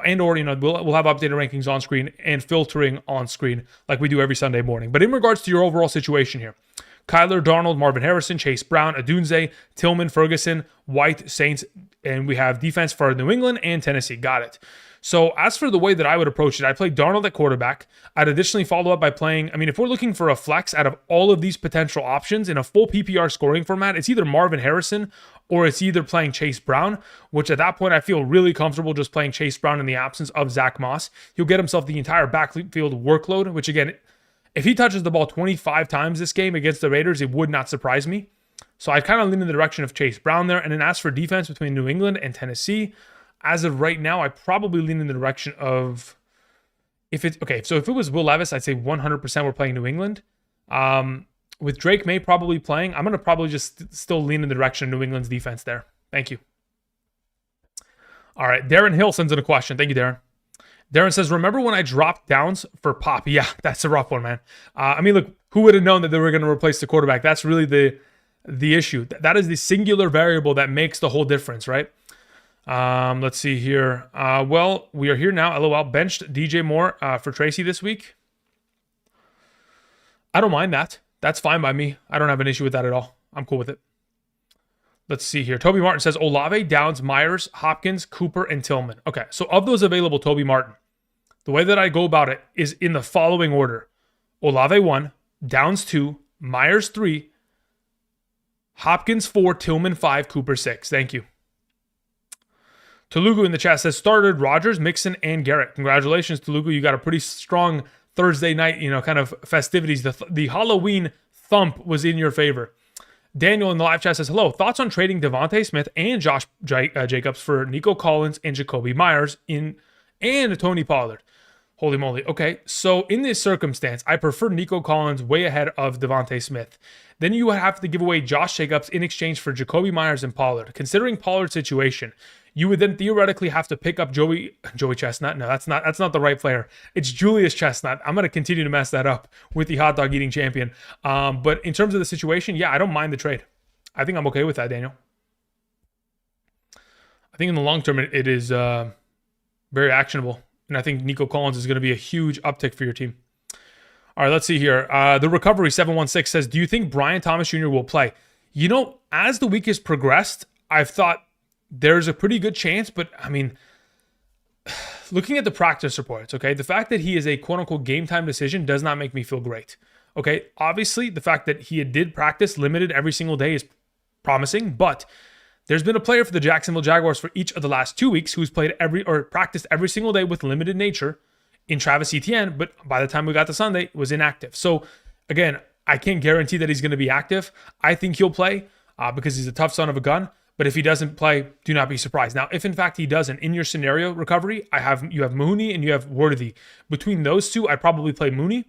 A: And or, we'll have updated rankings on screen and filtering on screen like we do every Sunday morning. But in regards to your overall situation here, Kyler, Darnold, Marvin Harrison, Chase Brown, Adunze, Tillman, Ferguson, White, Saints, and we have defense for New England and Tennessee. Got it. So as for the way that I would approach it, I'd play Darnold at quarterback. I'd additionally follow up by playing, if we're looking for a flex out of all of these potential options in a full PPR scoring format, it's either Marvin Harrison or it's either playing Chase Brown, which at that point I feel really comfortable just playing Chase Brown in the absence of Zach Moss. He'll get himself the entire backfield workload, which again, if he touches the ball 25 times this game against the Raiders, it would not surprise me. So I'd kind of lean in the direction of Chase Brown there. And then as for defense between New England and Tennessee, as of right now, I probably lean in the direction of so if it was Will Levis, I'd say 100% we're playing New England. With Drake May probably playing, I'm going to probably just still lean in the direction of New England's defense there. Thank you. All right, Darren Hill sends in a question. Thank you, Darren. Darren says, remember when I dropped Downs for Pop? Yeah, that's a rough one, man. Look, who would have known that they were going to replace the quarterback? That's really the issue. That is the singular variable that makes the whole difference, right? Let's see here. Well, we are here now. LOL. Benched DJ Moore for Tracy this week. I don't mind that. That's fine by me. I don't have an issue with that at all. I'm cool with it. Let's see here. Toby Martin says Olave, Downs, Myers, Hopkins, Cooper, and Tillman. Okay, so of those available, Toby Martin, the way that I go about it is in the following order. Olave 1, Downs 2, Myers 3, Hopkins 4, Tillman 5, Cooper 6. Thank you. Telugu in the chat says started Rodgers, Mixon, and Garrett. Congratulations, Telugu. You got a pretty strong Thursday night, kind of festivities. The Halloween thump was in your favor. Daniel in the live chat says, hello, thoughts on trading Devontae Smith and Josh Jacobs for Nico Collins and Jacoby Myers and Tony Pollard? Holy moly. Okay, so in this circumstance, I prefer Nico Collins way ahead of Devontae Smith. Then you would have to give away Josh Jacobs in exchange for Jacoby Myers and Pollard. Considering Pollard's situation, you would then theoretically have to pick up Joey Chestnut. No, that's not the right player. It's Julius Chestnut. I'm going to continue to mess that up with the hot dog eating champion. But in terms of the situation, yeah, I don't mind the trade. I think I'm okay with that, Daniel. I think in the long term, it is very actionable. And I think Nico Collins is going to be a huge uptick for your team. All right, let's see here. The Recovery 716 says, do you think Brian Thomas Jr. will play? You know, as the week has progressed, I've thought there's a pretty good chance, but I mean, looking at the practice reports, okay, the fact that he is a quote-unquote game time decision does not make me feel great. Okay, obviously, the fact that he did practice limited every single day is promising, but there's been a player for the Jacksonville Jaguars for each of the last 2 weeks who's played practiced every single day with limited nature in Travis Etienne, but by the time we got to Sunday, was inactive. So again, I can't guarantee that he's going to be active. I think he'll play because he's a tough son of a gun. But if he doesn't play, do not be surprised. Now, if in fact he doesn't, in your scenario recovery, you have Mooney and you have Worthy. Between those two, I'd probably play Mooney.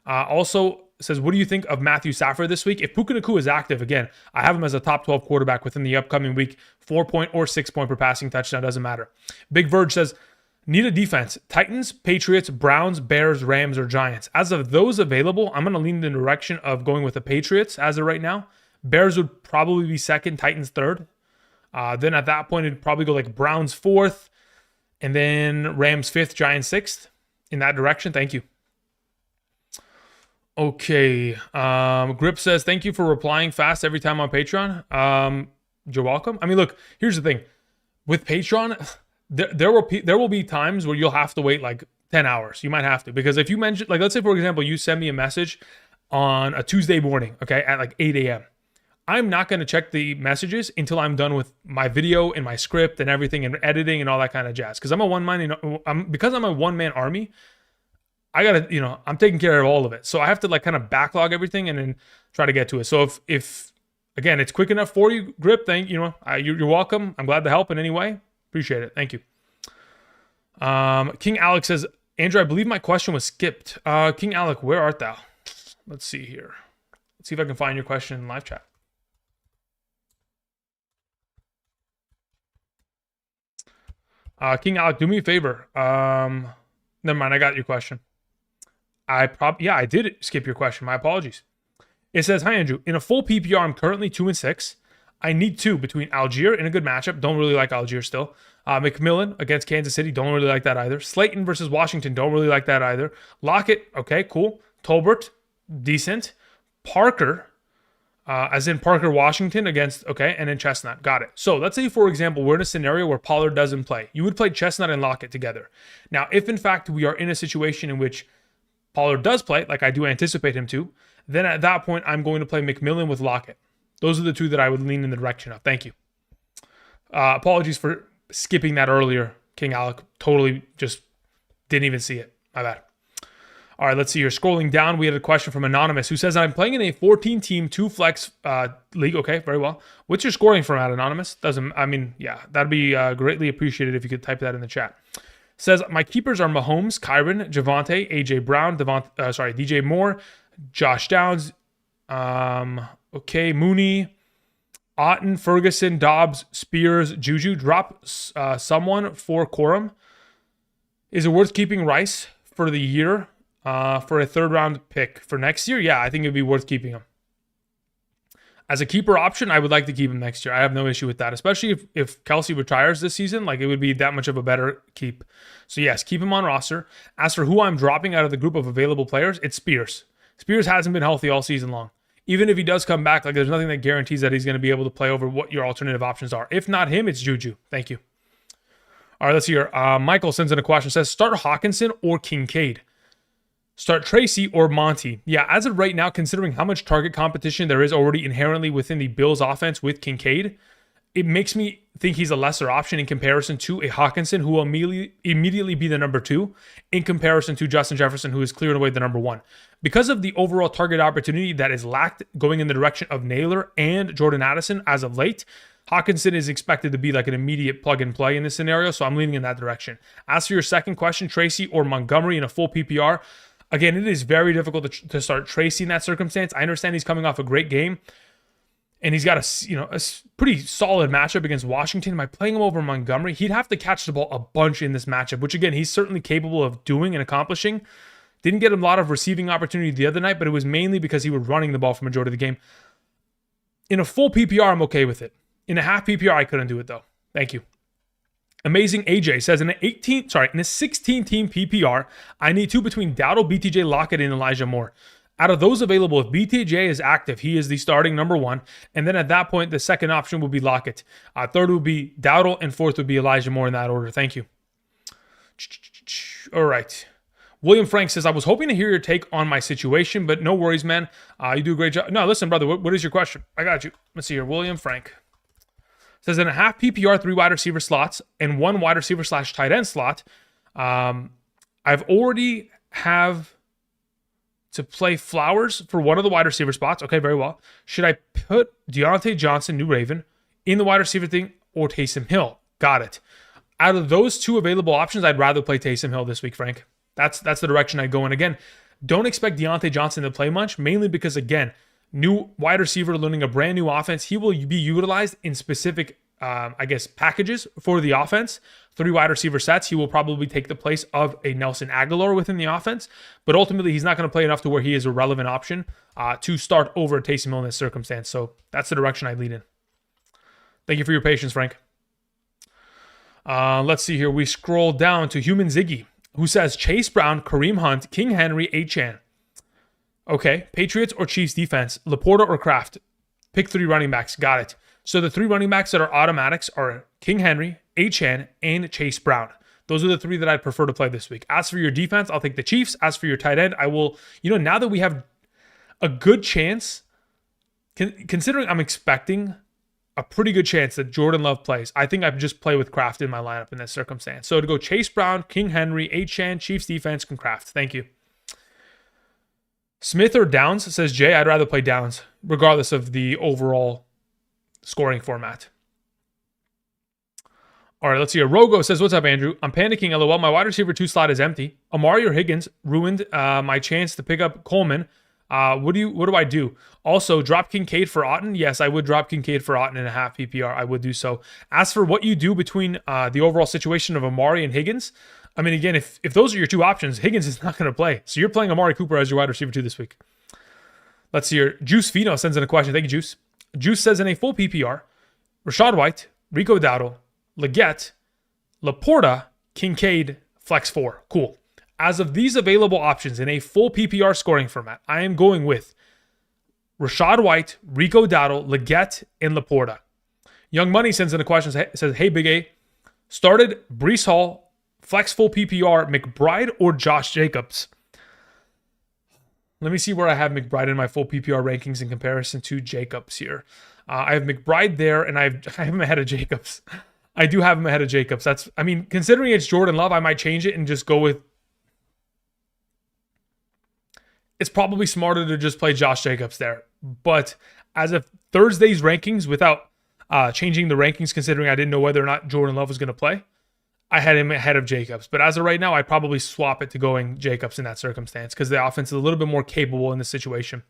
A: Also says, what do you think of Matthew Stafford this week? If Puka Nacua is active, again, I have him as a top 12 quarterback within the upcoming week. 4-point or 6-point per passing touchdown, doesn't matter. Big Verge says, need a defense. Titans, Patriots, Browns, Bears, Rams, or Giants. As of those available, I'm going to lean in the direction of going with the Patriots as of right now. Bears would probably be second, Titans third. Then at that point, it'd probably go like Browns fourth, and then Rams fifth, Giants sixth. In that direction, thank you. Okay. Grip says, thank you for replying fast every time on Patreon. You're welcome. I mean, look, here's the thing. With Patreon, there will be times where you'll have to wait like 10 hours. You might have to. Because if you mention, like, let's say, for example, you send me a message on a Tuesday morning, okay, at like 8 a.m. I'm not going to check the messages until I'm done with my video and my script and everything and editing and all that kind of jazz. Because I'm a one-man army, I gotta, I'm taking care of all of it. So I have to like kind of backlog everything and then try to get to it. So if again, it's quick enough for you, Grip, you're welcome. I'm glad to help in any way. Appreciate it. Thank you. King Alex says, Andrew, I believe my question was skipped. King Alec, where art thou? Let's see here. Let's see if I can find your question in live chat. King Alec, do me a favor. Never mind, I got your question. I did skip your question. My apologies. It says, hi, Andrew. In a full PPR, I'm currently 2-6. I need 2 between Algier in a good matchup. Don't really like Algier still. McMillan against Kansas City. Don't really like that either. Slayton versus Washington. Don't really like that either. Lockett. Okay, cool. Tolbert. Decent. Parker. As in Parker Washington against, okay, and then Chestnut. Got it. So let's say, for example, we're in a scenario where Pollard doesn't play. You would play Chestnut and Lockett together. Now, if in fact we are in a situation in which Pollard does play, like I do anticipate him to, then at that point, I'm going to play McMillan with Lockett. Those are the two that I would lean in the direction of. Thank you. Apologies for skipping that earlier, King Alec. Totally just didn't even see it. My bad. All right, let's see here. Scrolling down, we had a question from Anonymous who says, I'm playing in a 14-team, 2-flex league. Okay, very well. What's your scoring format, Anonymous? That'd be greatly appreciated if you could type that in the chat. Says, my keepers are Mahomes, Kyron, Javonte, A.J. Brown, DJ Moore, Josh Downs, Mooney, Otten, Ferguson, Dobbs, Spears, Juju. Drop someone for Corum. Is it worth keeping Rice for the year? For a third-round pick for next year? Yeah, I think it'd be worth keeping him. As a keeper option, I would like to keep him next year. I have no issue with that, especially if Kelsey retires this season. Like, it would be that much of a better keep. So, yes, keep him on roster. As for who I'm dropping out of the group of available players, it's Spears. Spears hasn't been healthy all season long. Even if he does come back, like, there's nothing that guarantees that he's going to be able to play over what your alternative options are. If not him, it's Juju. Thank you. All right, let's see here. Michael sends in a question. Says, start Hawkinson or Kincaid? Start Tracy or Monty? Yeah, as of right now, considering how much target competition there is already inherently within the Bills offense with Kincaid, it makes me think he's a lesser option in comparison to a Hawkinson who will immediately be the number 2 in comparison to Justin Jefferson, who is cleared away the number 1. Because of the overall target opportunity that is lacked going in the direction of Naylor and Jordan Addison as of late, Hawkinson is expected to be like an immediate plug and play in this scenario, so I'm leaning in that direction. As for your second question, Tracy or Montgomery in a full PPR, again, it is very difficult to start Tracy in that circumstance. I understand he's coming off a great game, and he's got a pretty solid matchup against Washington. Am I playing him over Montgomery? He'd have to catch the ball a bunch in this matchup, which again, he's certainly capable of doing and accomplishing. Didn't get a lot of receiving opportunity the other night, but it was mainly because he was running the ball for majority of the game. In a full PPR, I'm okay with it. In a half PPR, I couldn't do it though. Thank you. Amazing AJ says in a 16-team PPR, I need two between Dowdle, BTJ, Lockett, and Elijah Moore. Out of those available, if BTJ is active, he is the starting number one. And then at that point, the second option would be Lockett. Third would be Dowdle, and fourth would be Elijah Moore in that order. Thank you. All right. William Frank says, I was hoping to hear your take on my situation, but no worries, man. You do a great job. No, listen, brother, what is your question? I got you. Let's see here. William Frank says, in a half PPR, 3 wide receiver slots and 1 wide receiver / tight end slot, I've already have to play Flowers for one of the wide receiver spots. Okay, very well. Should I put Deontay Johnson, New Raven, in the wide receiver thing or Taysom Hill? Got it. Out of those two available options, I'd rather play Taysom Hill this week, Frank. That's the direction I'd go in. Again, don't expect Deontay Johnson to play much, mainly because, again, new wide receiver learning a brand new offense. He will be utilized in specific, packages for the offense. 3 wide receiver sets. He will probably take the place of a Nelson Aguilar within the offense. But ultimately, he's not going to play enough to where he is a relevant option to start over Taysom Hill in this circumstance. So that's the direction I lead in. Thank you for your patience, Frank. Let's see here. We scroll down to Human Ziggy, who says Chase Brown, Kareem Hunt, King Henry, Achane. Okay, Patriots or Chiefs defense, Laporta or Kraft. Pick 3 running backs. Got it. So the 3 running backs that are automatics are King Henry, Achane, and Chase Brown. Those are the 3 that I'd prefer to play this week. As for your defense, I'll take the Chiefs. As for your tight end, I will, now that we have a good chance, considering I'm expecting a pretty good chance that Jordan Love plays, I think I'd just play with Kraft in my lineup in this circumstance. So to go Chase Brown, King Henry, Achane, Chiefs defense, and Kraft. Thank you. Smith or Downs, says Jay. I'd rather play Downs, regardless of the overall scoring format. All right, let's see. Rogo says, what's up, Andrew? I'm panicking, LOL. My wide receiver 2 slot is empty. Amari or Higgins ruined my chance to pick up Coleman. What do I do? Also, drop Kincaid for Otton. Yes, I would drop Kincaid for Otton in a half PPR. I would do so. As for what you do between the overall situation of Amari and Higgins, I mean, again, if those are your 2 options, Higgins is not going to play. So you're playing Amari Cooper as your wide receiver 2 this week. Let's see here. Juice Fino sends in a question. Thank you, Juice. Juice says in a full PPR, Rashad White, Rico Dowdle, Leggett, Laporta, Kincaid, Flex 4. Cool. As of these available options in a full PPR scoring format, I am going with Rashad White, Rico Dowdle, Leggett, and Laporta. Young Money sends in a question, says, hey, Big A, started Breece Hall, Flex full PPR, McBride or Josh Jacobs? Let me see where I have McBride in my full PPR rankings in comparison to Jacobs here. I have McBride there, and I have him ahead of Jacobs. I do have him ahead of Jacobs. Considering it's Jordan Love, I might change it and just go with. It's probably smarter to just play Josh Jacobs there. But as of Thursday's rankings, without changing the rankings, considering I didn't know whether or not Jordan Love was going to play, I had him ahead of Jacobs. But as of right now, I'd probably swap it to going Jacobs in that circumstance because the offense is a little bit more capable in this situation.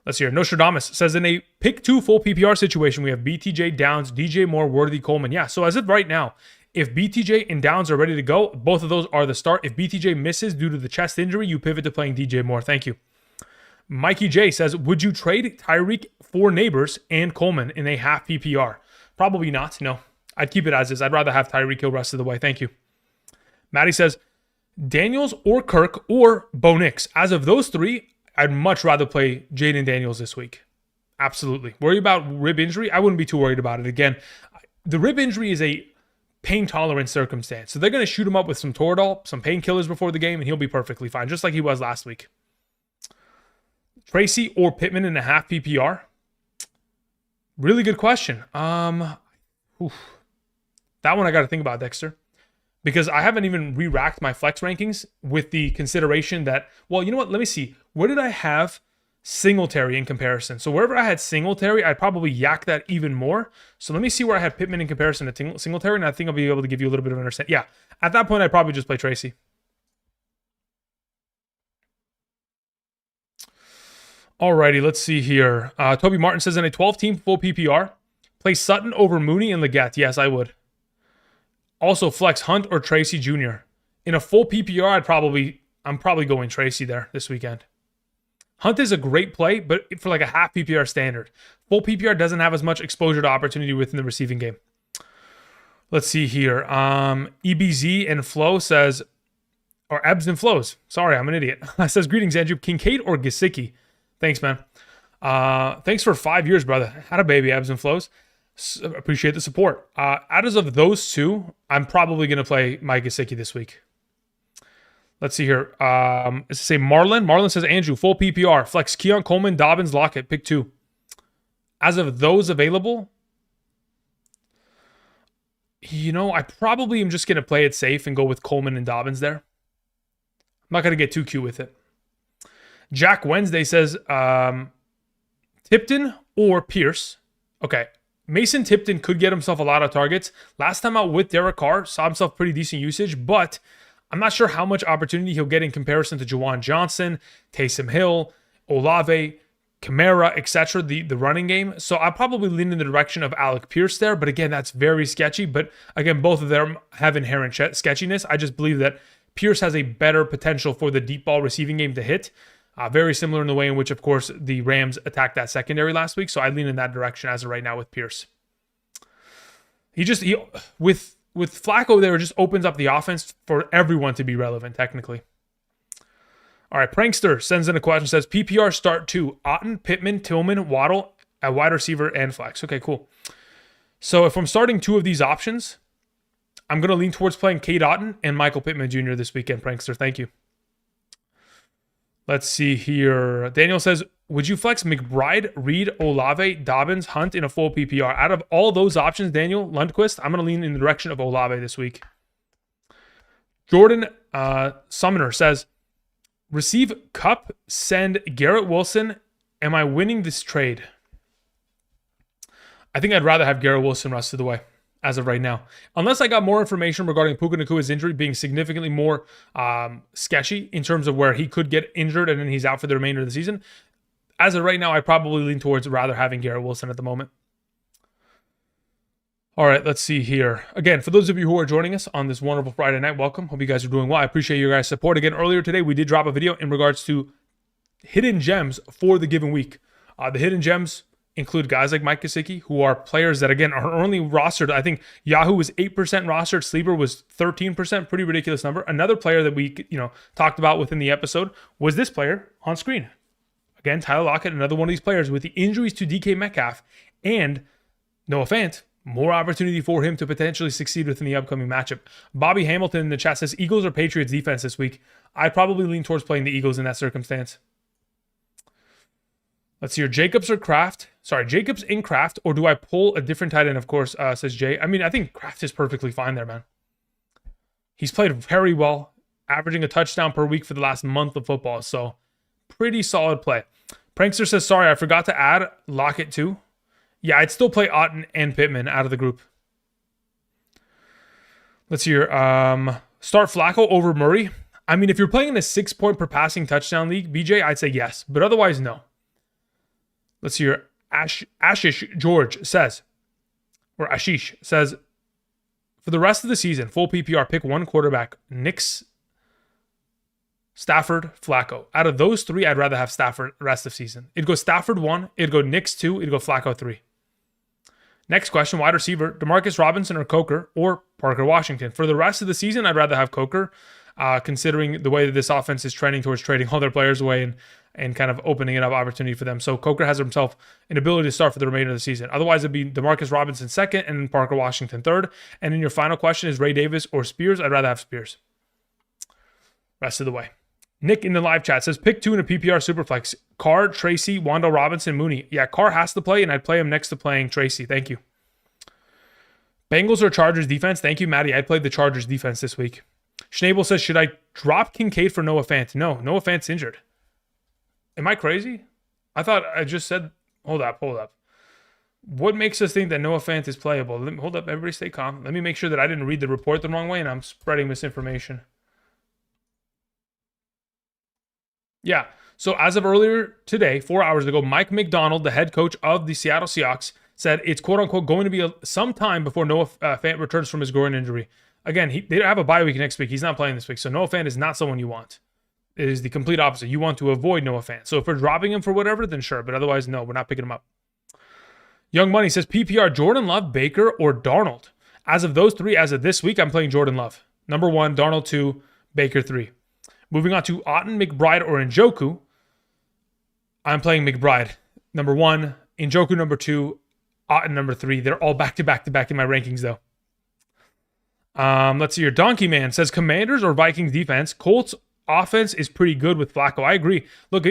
A: Let's hear. Nostradamus says in a pick 2 full PPR situation, we have BTJ, Downs, DJ Moore, Worthy, Coleman. Yeah, so as of right now, if BTJ and Downs are ready to go, both of those are the start. If BTJ misses due to the chest injury, you pivot to playing DJ Moore. Thank you. Mikey J says, would you trade Tyreek for Neighbors and Coleman in a half PPR? Probably not. No. I'd keep it as is. I'd rather have Tyreek Hill rest of the way. Thank you. Maddie says, Daniels or Kirk or Bo Nix. As of those 3, I'd much rather play Jaden Daniels this week. Absolutely. Worry about rib injury? I wouldn't be too worried about it. Again, the rib injury is a pain-tolerant circumstance. So they're going to shoot him up with some Toradol, some painkillers before the game, and he'll be perfectly fine, just like he was last week. Tracy or Pittman in a half PPR? Really good question. That one I got to think about, Dexter, because I haven't even re-racked my flex rankings with the consideration that, well, you know what? Let me see. Where did I have Singletary in comparison. So wherever I had Singletary, I'd probably yak that even more. So let me see where I had Pittman in comparison to Singletary, and I think I'll be able to give you a little bit of an understanding. Yeah, at that point, I'd probably just play Tracy. Alrighty, let's see here. Toby Martin says, in a 12-team full PPR, play Sutton over Mooney and Leggett. Yes, I would. Also, flex Hunt or Tracy Jr. In a full PPR, I'm probably going Tracy there this weekend. Hunt is a great play, but for like a half PPR standard. Full PPR doesn't have as much exposure to opportunity within the receiving game. Let's see here. EBZ and Flo says, or Ebbs and Flows. Sorry, I'm an idiot. Says, greetings, Andrew. Kincaid or Gesicki? Thanks, man. Thanks for 5 years, brother. Had a baby, Ebbs and Flows. Appreciate the support. Out of those two, I'm probably going to play Mike Gesicki this week. Let's see here. Does it say Marlon? Marlon says, Andrew, full PPR. Flex Keon Coleman, Dobbins, Lockett. Pick 2. As of those available, I probably am just going to play it safe and go with Coleman and Dobbins there. I'm not going to get too cute with it. Jack Wednesday says, Tipton or Pierce. Okay. Mason Tipton could get himself a lot of targets. Last time out with Derek Carr, saw himself pretty decent usage, but I'm not sure how much opportunity he'll get in comparison to Juwan Johnson, Taysom Hill, Olave, Kamara, etc., the running game. So I'll probably lean in the direction of Alec Pierce there. But again, that's very sketchy. But again, both of them have inherent sketchiness. I just believe that Pierce has a better potential for the deep ball receiving game to hit. Very similar in the way in which, of course, the Rams attacked that secondary last week. So I lean in that direction as of right now with Pierce. With Flacco there, it just opens up the offense for everyone to be relevant, technically. All right, Prankster sends in a question, says, PPR start 2, Otten, Pittman, Tillman, Waddle, at wide receiver, and flex. Okay, cool. So if I'm starting 2 of these options, I'm going to lean towards playing Cade Otten and Michael Pittman Jr. this weekend, Prankster. Thank you. Let's see here. Daniel says, would you flex McBride, Reed, Olave, Dobbins, Hunt in a full PPR? Out of all those options, Daniel Lundquist, I'm going to lean in the direction of Olave this week. Jordan Summoner says, receive Cup, send Garrett Wilson. Am I winning this trade? I think I'd rather have Garrett Wilson rest of the way as of right now. Unless I got more information regarding Puka Nakua's injury being significantly more sketchy in terms of where he could get injured and then he's out for the remainder of the season. As of right now, I probably lean towards rather having Garrett Wilson at the moment. All right, let's see here. Again, for those of you who are joining us on this wonderful Friday night, welcome. Hope you guys are doing well. I appreciate your guys' support. Again, earlier today, we did drop a video in regards to hidden gems for the given week. The hidden gems include guys like Mike Gesicki, who are players that, again, are only rostered. I think Yahoo was 8% rostered. Sleeper was 13%. Pretty ridiculous number. Another player that we talked about within the episode was this player on screen. Again, Tyler Lockett, another one of these players with the injuries to DK Metcalf and Noah Fant. More opportunity for him to potentially succeed within the upcoming matchup. Bobby Hamilton in the chat says, Eagles or Patriots defense this week? I'd probably lean towards playing the Eagles in that circumstance. Let's see here. Jacobs in Kraft, or do I pull a different tight end, of course, says Jay. I mean, I think Kraft is perfectly fine there, man. He's played very well, averaging a touchdown per week for the last month of football, so pretty solid play. Prankster says, sorry, I forgot to add Lockett too. Yeah, I'd still play Otten and Pittman out of the group. Let's see here. Start Flacco over Murray. I mean, if you're playing in a 6-point per passing touchdown league, BJ, I'd say yes, but otherwise, no. Let's see here. Ashish George says, or Ashish says, for the rest of the season, full PPR, pick one quarterback, Knicks, Stafford, Flacco. Out of those 3, I'd rather have Stafford the rest of the season. It'd go Stafford 1, it'd go Knicks 2, it'd go Flacco 3. Next question, wide receiver, Demarcus Robinson or Coker or Parker Washington. For the rest of the season, I'd rather have Coker, considering the way that this offense is trending towards trading all their players away and kind of opening it up opportunity for them. So Coker has himself an ability to start for the remainder of the season. Otherwise, it'd be Demarcus Robinson 2nd and Parker Washington 3rd. And then your final question is Ray Davis or Spears. I'd rather have Spears. Rest of the way. Nick in the live chat says, pick 2 in a PPR Superflex. Carr, Tracy, Wandale Robinson, Mooney. Yeah, Carr has to play, and I'd play him next to playing Tracy. Thank you. Bengals or Chargers defense? Thank you, Maddie. I played the Chargers defense this week. Schnabel says, should I drop Kincaid for Noah Fant? No, Noah Fant's injured. Am I crazy? I thought I just said, hold up. What makes us think that Noah Fant is playable? Hold up, everybody stay calm. Let me make sure that I didn't read the report the wrong way and I'm spreading misinformation. Yeah. So as of earlier today, 4 hours ago, Mike McDonald, the head coach of the Seattle Seahawks, said it's quote unquote going to be some time before Noah Fant returns from his groin injury. Again, they have a bye week next week. He's not playing this week. So Noah Fant is not someone you want. It is the complete opposite. You want to avoid Noah Fant. So if we're dropping him for whatever, then sure. But otherwise, no, we're not picking him up. Young Money says PPR, Jordan Love, Baker, or Darnold. As of those three, as of this week, I'm playing Jordan Love. Number 1, Darnold 2, Baker 3. Moving on to Otten, McBride, or Njoku. I'm playing McBride. Number 1, Njoku number 2, Otten number 3. They're all back to back in my rankings, though. Let's see here. Donkey Man says Commanders or Vikings defense. Colts offense is pretty good with Flacco. I agree. Look,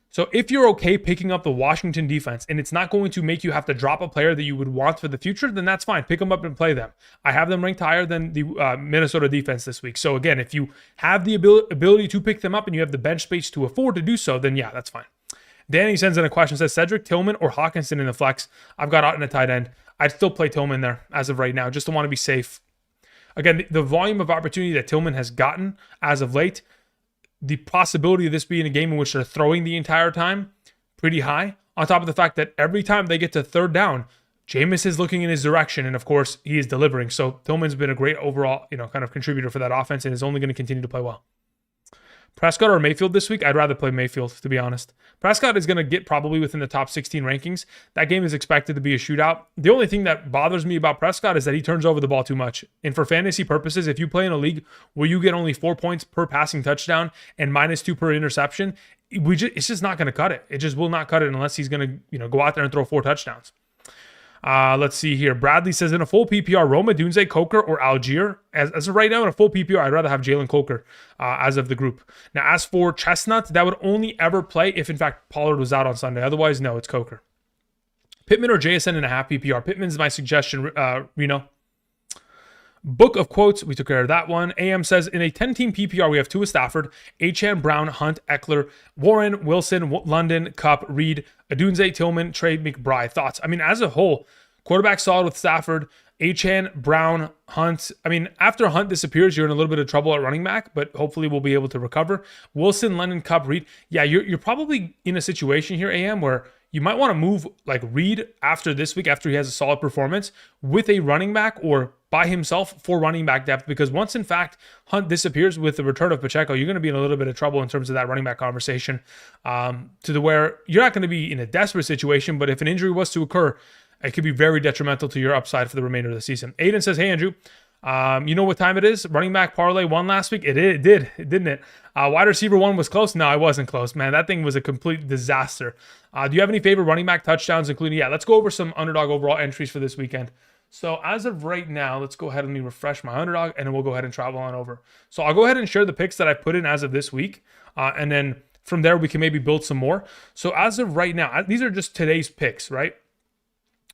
A: so if you're okay picking up the Washington defense and it's not going to make you have to drop a player that you would want for the future, then that's fine. Pick them up and play them. I have them ranked higher than the Minnesota defense this week. So again, if you have the ability to pick them up and you have the bench space to afford to do so, then yeah, that's fine. Danny sends in a question, says Cedric Tillman or Hawkinson in the flex. I've got Otten at tight end. I'd still play Tillman there as of right now, just to want to be safe. Again, the volume of opportunity that Tillman has gotten as of late, the possibility of this being a game in which they're throwing the entire time, pretty high. On top of the fact that every time they get to third down, Jameis is looking in his direction, and of course, he is delivering. So Tillman's been a great overall, kind of contributor for that offense, and is only going to continue to play well. Prescott or Mayfield this week? I'd rather play Mayfield, to be honest. Prescott is going to get probably within the top 16 rankings. That game is expected to be a shootout. The only thing that bothers me about Prescott is that he turns over the ball too much. And for fantasy purposes, if you play in a league where you get only 4 points per passing touchdown and -2 per interception, it's just not going to cut it. It just will not cut it unless he's going to go out there and throw 4 touchdowns. Let's see here. Bradley says in a full PPR, Roma, Dunze, Coker, or Algier. As of right now, in a full PPR, I'd rather have Jalen Coker as of the group. Now, as for Chestnut, that would only ever play if, in fact, Pollard was out on Sunday. Otherwise, no, it's Coker. Pittman or JSN in a half PPR. Pittman's my suggestion, Reno. Book of Quotes, we took care of that one. AM says, in a 10-team PPR, we have Tua Stafford, Achane, Brown, Hunt, Eckler, Warren, Wilson, London, Kupp, Reed, Adunze, Tillman, Trey, McBride. Thoughts? I mean, as a whole, quarterback solid with Stafford, Achane, Brown, Hunt. I mean, after Hunt disappears, you're in a little bit of trouble at running back, but hopefully we'll be able to recover. Wilson, London, Kupp, Reed. Yeah, you're probably in a situation here, AM, where you might want to move like Reed after this week, after he has a solid performance, with a running back or by himself for running back depth, because once in fact Hunt disappears with the return of Pacheco, you're going to be in a little bit of trouble in terms of that running back conversation, to the where you're not going to be in a desperate situation, but if an injury was to occur, it could be very detrimental to your upside for the remainder of the season. Aiden says, hey Andrew, you know what time it is? Running back parlay won last week. It did, didn't it? Wide receiver one was close. No, I wasn't close, man. That thing was a complete disaster. Do you have any favorite running back touchdowns, including? Yeah, let's go over some underdog overall entries for this weekend. So as of right now, let's go ahead and let me refresh my underdog, and then we'll go ahead and travel on over. So I'll go ahead and share the picks that I put in as of this week, and then from there we can maybe build some more. So as of right now, these are just today's picks, right?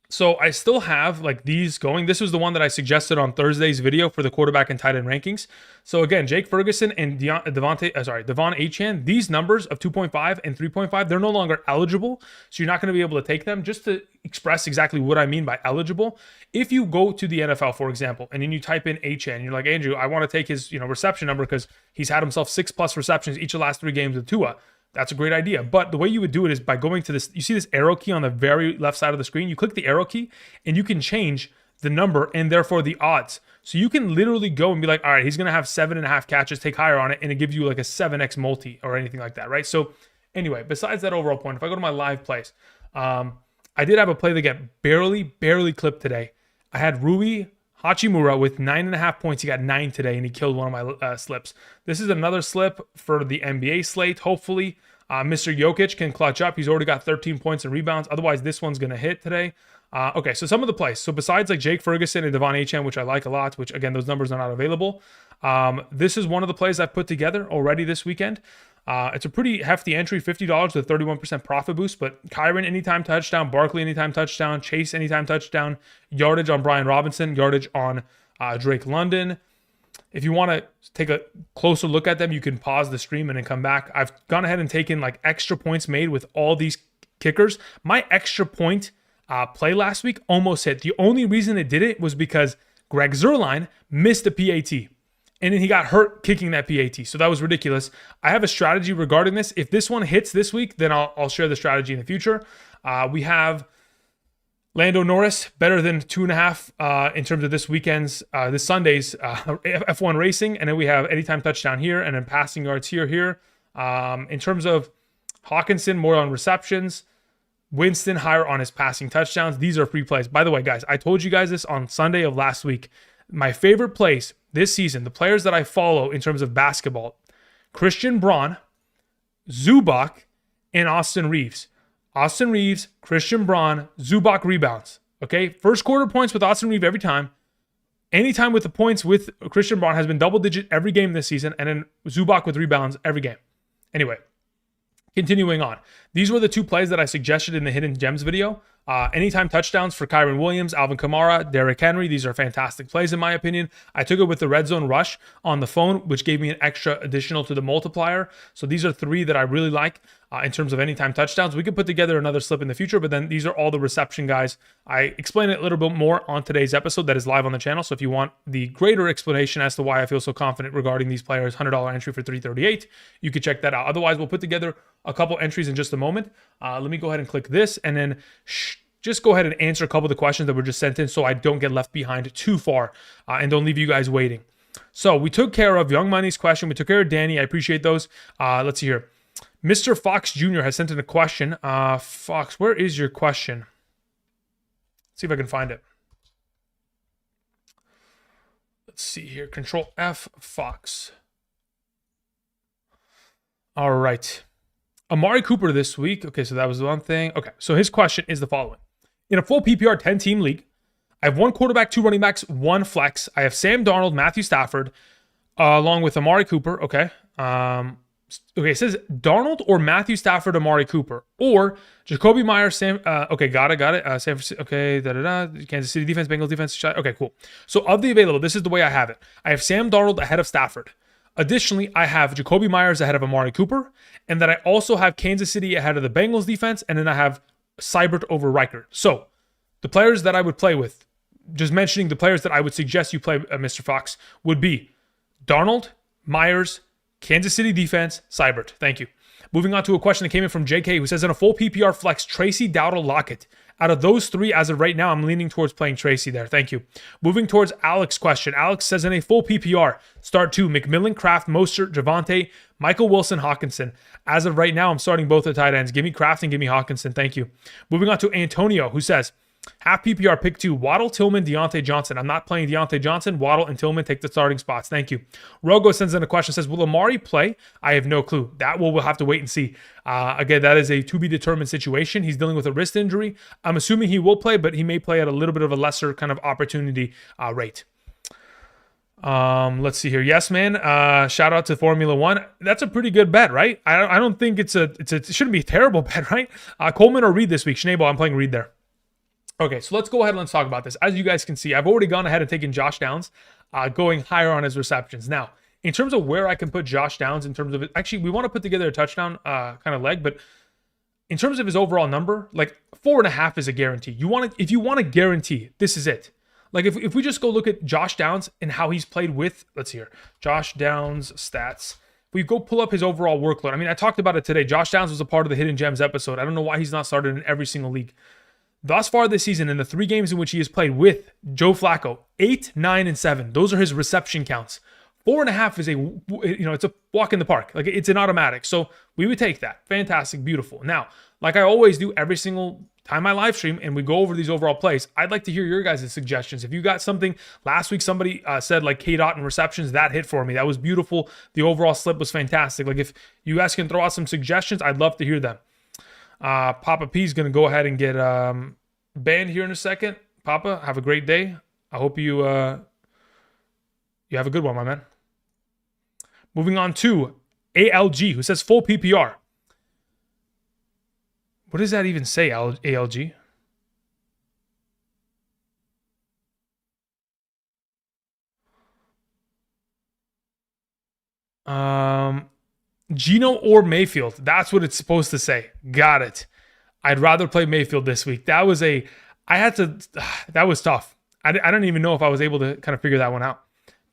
A: So I still have like these going. This was the one that I suggested on Thursday's video for the quarterback and tight end rankings. So again, Jake Ferguson and Devon Achane, these numbers of 2.5 and 3.5, they're no longer eligible. So you're not going to be able to take them. Just to express exactly what I mean by eligible, if you go to the NFL, for example, and then you type in Achane, you're like, Andrew, I want to take his reception number because he's had himself 6+ receptions each of the last 3 games with Tua. That's a great idea. But the way you would do it is by going to this, you see this arrow key on the very left side of the screen? You click the arrow key and you can change the number and therefore the odds. So you can literally go and be like, all right, he's going to have 7.5 catches, take higher on it, and it gives you like a 7x multi or anything like that, right? So anyway, besides that overall point, if I go to my live plays, I did have a play that got barely clipped today. I had Rui Hachimura with 9.5 points. He got 9 today, and he killed one of my slips. This is another slip for the NBA slate. Hopefully, Mr. Jokic can clutch up. He's already got 13 points and rebounds. Otherwise, this one's going to hit today. Okay, so some of the plays. So besides like Jake Ferguson and Devon Achane, which I like a lot, which again, those numbers are not available. This is one of the plays I've put together already this weekend. It's a pretty hefty entry, $50 with a 31% profit boost, but Kyron anytime touchdown, Barkley anytime touchdown, Chase anytime touchdown, yardage on Brian Robinson, yardage on Drake London. If you want to take a closer look at them, you can pause the stream and then come back. I've gone ahead and taken like extra points made with all these kickers. My extra point play last week almost hit. The only reason it did it was because Greg Zuerlein missed a PAT. And then he got hurt kicking that PAT. So that was ridiculous. I have a strategy regarding this. If this one hits this week, then I'll share the strategy in the future. We have Lando Norris, better than 2.5 in terms of this weekend's, this Sunday's F1 racing. And then we have anytime touchdown here and then passing yards here. In terms of Hawkinson, more on receptions. Winston, higher on his passing touchdowns. These are free plays. By the way, guys, I told you guys this on Sunday of last week. My favorite plays this season, the players that I follow in terms of basketball, Christian Braun, Zubac, and Austin Reeves. Austin Reeves, Christian Braun, Zubac rebounds. Okay, first quarter points with Austin Reeves every time. Anytime with the points with Christian Braun has been double digit every game this season, and then Zubac with rebounds every game. Anyway, continuing on. These were the two plays that I suggested in the Hidden Gems video. Anytime touchdowns for Kyron Williams, Alvin Kamara, Derrick Henry. These are fantastic plays in my opinion. I took it with the red zone rush on the phone, which gave me an extra additional to the multiplier. So these are three that I really like in terms of anytime touchdowns. We could put together another slip in the future, but then these are all the reception guys. I explain it a little bit more on today's episode that is live on the channel. So if you want the greater explanation as to why I feel so confident regarding these players, $100 entry for $338, you could check that out. Otherwise, we'll put together a couple entries in just a moment. Let me go ahead and click this and then just go ahead and answer a couple of the questions that were just sent in so I don't get left behind too far and don't leave you guys waiting. So we took care of Young Money's question. We took care of Danny. I appreciate those. Let's see here. Mr. Fox Jr. has sent in a question. Fox, where is your question? Let's see if I can find it. Let's see here. Control F, Fox. All right. Amari Cooper this week. Okay, so that was the one thing. Okay, so his question is the following. In a full PPR 10-team league, I have one quarterback, two running backs, one flex. I have Sam Darnold, Matthew Stafford, along with Amari Cooper. Okay. Okay, it says Darnold or Matthew Stafford, Amari Cooper, or Jacoby Myers, Sam. Okay, got it. San Francisco. Okay, Kansas City defense, Bengals defense. Okay, cool. So of the available, this is the way I have it. I have Sam Darnold ahead of Stafford. Additionally, I have Jacoby Myers ahead of Amari Cooper, and then I also have Kansas City ahead of the Bengals defense, and then I have Seibert over Reichert. So the players that I would play with, just mentioning the players that I would suggest you play, Mr. Fox, would be Darnold, Myers, Kansas City defense, Seibert. Thank you. Moving on to a question that came in from JK, who says, in a full PPR flex, Tracy, Dowdle, Lockett. Out of those three, as of right now, I'm leaning towards playing Tracy there. Thank you. Moving towards Alex's question. Alex says, in a full PPR, start two, McMillan, Kraft, Mostert, Javonte, Michael Wilson, Hawkinson. As of right now, I'm starting both the tight ends. Give me Kraft and give me Hawkinson. Thank you. Moving on to Antonio, who says, half PPR, pick two, Waddle, Tillman, Deontay Johnson. I'm not playing Deontay Johnson. Waddle and Tillman take the starting spots. Thank you. Rogo sends in a question, says, will Amari play? I have no clue. That we'll have to wait and see. Again, that is a to-be-determined situation. He's dealing with a wrist injury. I'm assuming he will play, but he may play at a little bit of a lesser kind of opportunity rate. Let's see here. Yes, man. Shout out to Formula One. That's a pretty good bet, right? I don't think it shouldn't be a terrible bet, right? Coleman or Reed this week. Schneeball, I'm playing Reed there. Okay, so let's go ahead and let's talk about this. As you guys can see, I've already gone ahead and taken Josh Downs, going higher on his receptions. Now, in terms of where I can put Josh Downs in terms of it, actually, we want to put together a touchdown kind of leg, but in terms of his overall number, like 4.5 is a guarantee. If you want to guarantee, this is it. Like if we just go look at Josh Downs and how he's played with, let's see here, Josh Downs stats. We go pull up his overall workload. I mean, I talked about it today. Josh Downs was a part of the Hidden Gems episode. I don't know why he's not started in every single league. Thus far this season, in the 3 games in which he has played with Joe Flacco, 8, 9, and 7. Those are his reception counts. 4.5 is it's a walk in the park. Like it's an automatic. So we would take that. Fantastic, beautiful. Now, like I always do every single time I live stream and we go over these overall plays, I'd like to hear your guys' suggestions. If you got something, last week somebody said like K-Dot and receptions, that hit for me. That was beautiful. The overall slip was fantastic. Like if you guys can throw out some suggestions, I'd love to hear them. Papa P is going to go ahead and get banned here in a second. Papa, have a great day. I hope you have a good one, my man. Moving on to ALG, who says full PPR. What does that even say, ALG? Um, Gino or Mayfield. That's what it's supposed to say. Got it. I'd rather play Mayfield this week. That was that was tough. I don't even know if I was able to kind of figure that one out.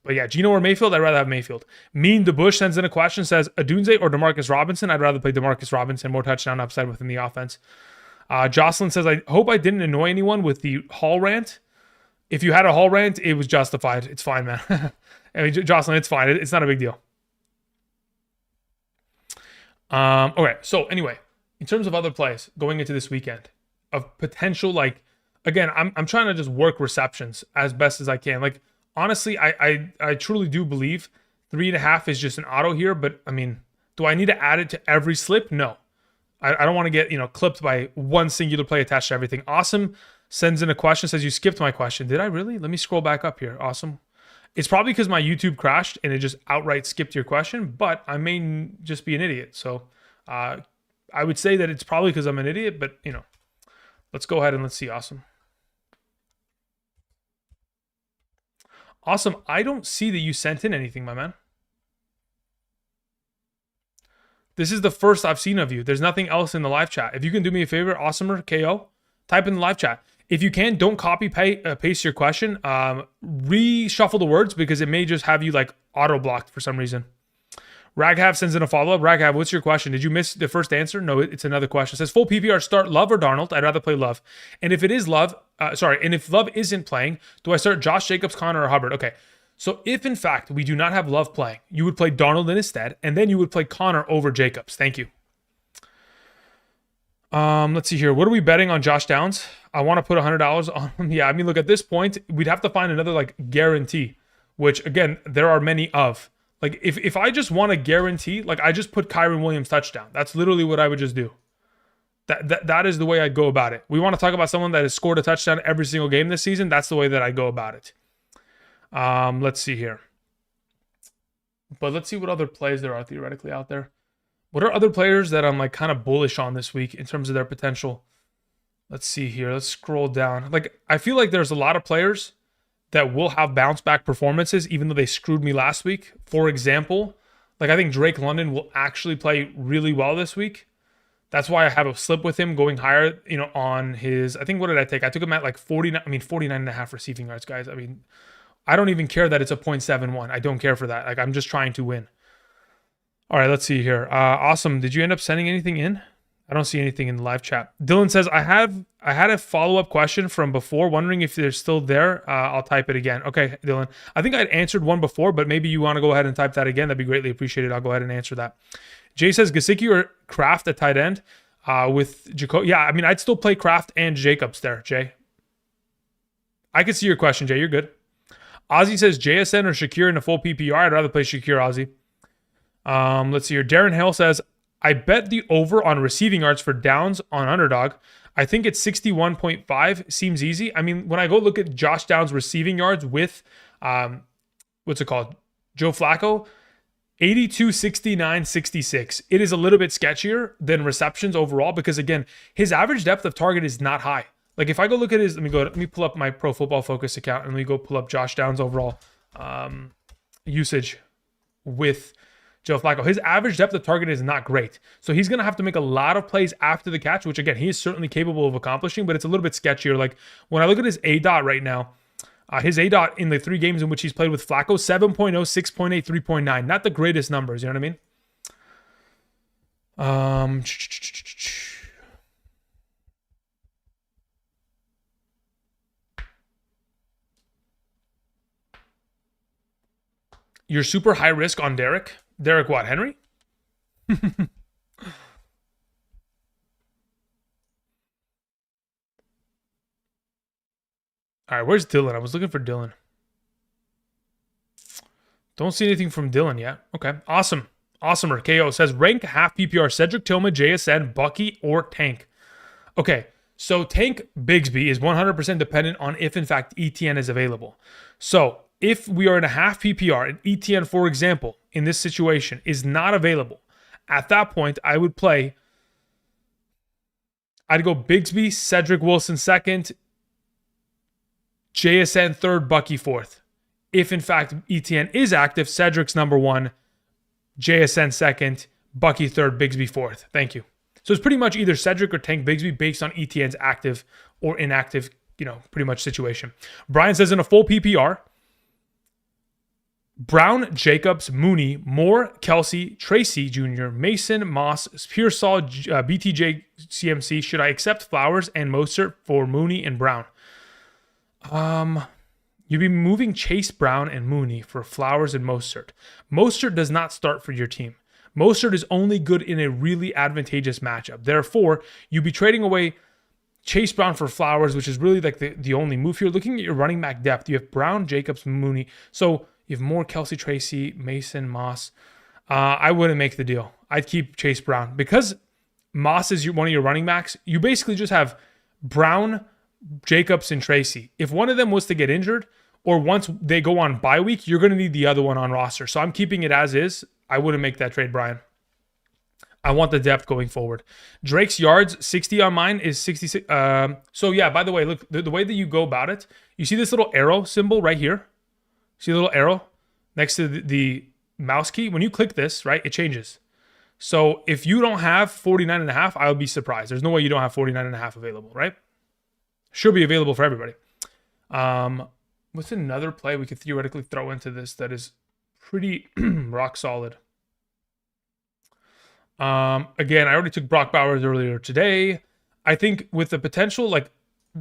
A: But yeah, Gino or Mayfield, I'd rather have Mayfield. Mean DeBush sends in a question, says Adunze or Demarcus Robinson. I'd rather play Demarcus Robinson, more touchdown upside within the offense. Jocelyn says, I hope I didn't annoy anyone with the Hall rant. If you had a Hall rant, it was justified. It's fine, man. I mean, Jocelyn, it's fine. It's not a big deal. Okay, so anyway, in terms of other plays going into this weekend of potential, like, again, I'm trying to just work receptions as best as I can. Like, honestly, I truly do believe 3.5 is just an auto here, but I mean, do I need to add it to every slip? No. I don't want to get, clipped by one singular play attached to everything. Awesome sends in a question, says you skipped my question. Did I really? Let me scroll back up here. Awesome. It's probably because my YouTube crashed and it just outright skipped your question, but I may just be an idiot. So I would say that it's probably because I'm an idiot, but let's go ahead and let's see. Awesome. Awesome. I don't see that you sent in anything, my man. This is the first I've seen of you. There's nothing else in the live chat. If you can do me a favor, Awesomer, KO, type in the live chat. If you can, don't copy paste your question. Reshuffle the words because it may just have you like auto blocked for some reason. Raghav sends in a follow-up. Raghav, what's your question? Did you miss the first answer? No, it's another question. It says full PPR start Love or Darnold? I'd rather play Love. And if it is Love, and if Love isn't playing, do I start Josh Jacobs, Connor, or Hubbard? Okay. So if in fact we do not have Love playing, you would play Darnold instead, and then you would play Connor over Jacobs. Thank you. Let's see here. What are we betting on Josh Downs? I want to put $100 on him. Yeah, I mean, look, at this point, we'd have to find another like guarantee, which again, there are many of. Like if I just want a guarantee, like I just put Kyron Williams touchdown. That's literally what I would just do. That is the way I'd go about it. We want to talk about someone that has scored a touchdown every single game this season. That's the way that I go about it. Let's see here. But let's see what other plays there are theoretically out there. What are other players that I'm like kind of bullish on this week in terms of their potential? Let's see here. Let's scroll down. Like I feel like there's a lot of players that will have bounce back performances even though they screwed me last week. For example, like I think Drake London will actually play really well this week. That's why I have a slip with him going higher, on his, I think, what did I take? I took him at like 49.5 receiving yards, guys. I mean, I don't even care that it's a 0.71. I don't care for that. Like I'm just trying to win. All right, let's see here. Awesome. Did you end up sending anything in? I don't see anything in the live chat. Dylan says, I had a follow-up question from before, wondering if they're still there. I'll type it again. Okay, Dylan. I think I'd answered one before, but maybe you want to go ahead and type that again. That'd be greatly appreciated. I'll go ahead and answer that. Jay says, Gesicki or Kraft at tight end with Jacob. Yeah, I mean, I'd still play Kraft and Jacobs there, Jay. I can see your question, Jay. You're good. Ozzy says, JSN or Shakir in a full PPR. I'd rather play Shakir, Ozzy. Let's see here. Darren Hale says, I bet the over on receiving yards for Downs on Underdog. I think it's 61.5. Seems easy. I mean, when I go look at Josh Downs receiving yards with, what's it called? Joe Flacco, 82, 69, 66. It is a little bit sketchier than receptions overall because, again, his average depth of target is not high. Like if I go look at his, let me pull up my Pro Football Focus account and let me go pull up Josh Downs overall usage with Joe Flacco. His average depth of target is not great. So he's going to have to make a lot of plays after the catch, which again, he is certainly capable of accomplishing, but it's a little bit sketchier. Like when I look at his ADOT right now, his ADOT in the 3 games in which he's played with Flacco, 7.0, 6.8, 3.9. Not the greatest numbers, you know what I mean? You're super high risk on Derek. Derek what, Henry? All right, where's Dylan? I was looking for Dylan. Don't see anything from Dylan yet. Okay, awesome. Awesomer. KO says, rank half PPR, Cedric Tillman, JSN, Bucky, or Tank. Okay, so Tank Bigsby is 100% dependent on if, in fact, ETN is available. So if we are in a half PPR and ETN, for example, in this situation is not available, at that point, I would play, I'd go Bigsby, Cedric Wilson second, JSN third, Bucky fourth. If in fact ETN is active, Cedric's number 1, JSN second, Bucky third, Bigsby fourth. Thank you. So it's pretty much either Cedric or Tank Bigsby based on ETN's active or inactive, pretty much situation. Brian says in a full PPR, Brown, Jacobs, Mooney, Moore, Kelsey, Tracy Jr., Mason, Moss, Pearsall, BTJ, CMC. Should I accept Flowers and Mostert for Mooney and Brown? You'd be moving Chase Brown and Mooney for Flowers and Mostert. Mostert does not start for your team. Mostert is only good in a really advantageous matchup. Therefore, you'd be trading away Chase Brown for Flowers, which is really like the only move here. Looking at your running back depth, you have Brown, Jacobs, Mooney. So you have Moore, Kelsey, Tracy, Mason, Moss. I wouldn't make the deal. I'd keep Chase Brown. Because Moss is one of your running backs, you basically just have Brown, Jacobs, and Tracy. If one of them was to get injured, or once they go on bye week, you're going to need the other one on roster. So I'm keeping it as is. I wouldn't make that trade, Brian. I want the depth going forward. Drake's yards, 60 on mine is 66. So yeah, by the way, look, the way that you go about it, you see this little arrow symbol right here? See the little arrow next to the mouse key? When you click this, right, it changes. So if you don't have 49.5, I would be surprised. There's no way you don't have 49.5 available, right? Should be available for everybody. What's another play we could theoretically throw into this that is pretty rock solid? Again, I already took Brock Bowers earlier today. I think with the potential, like,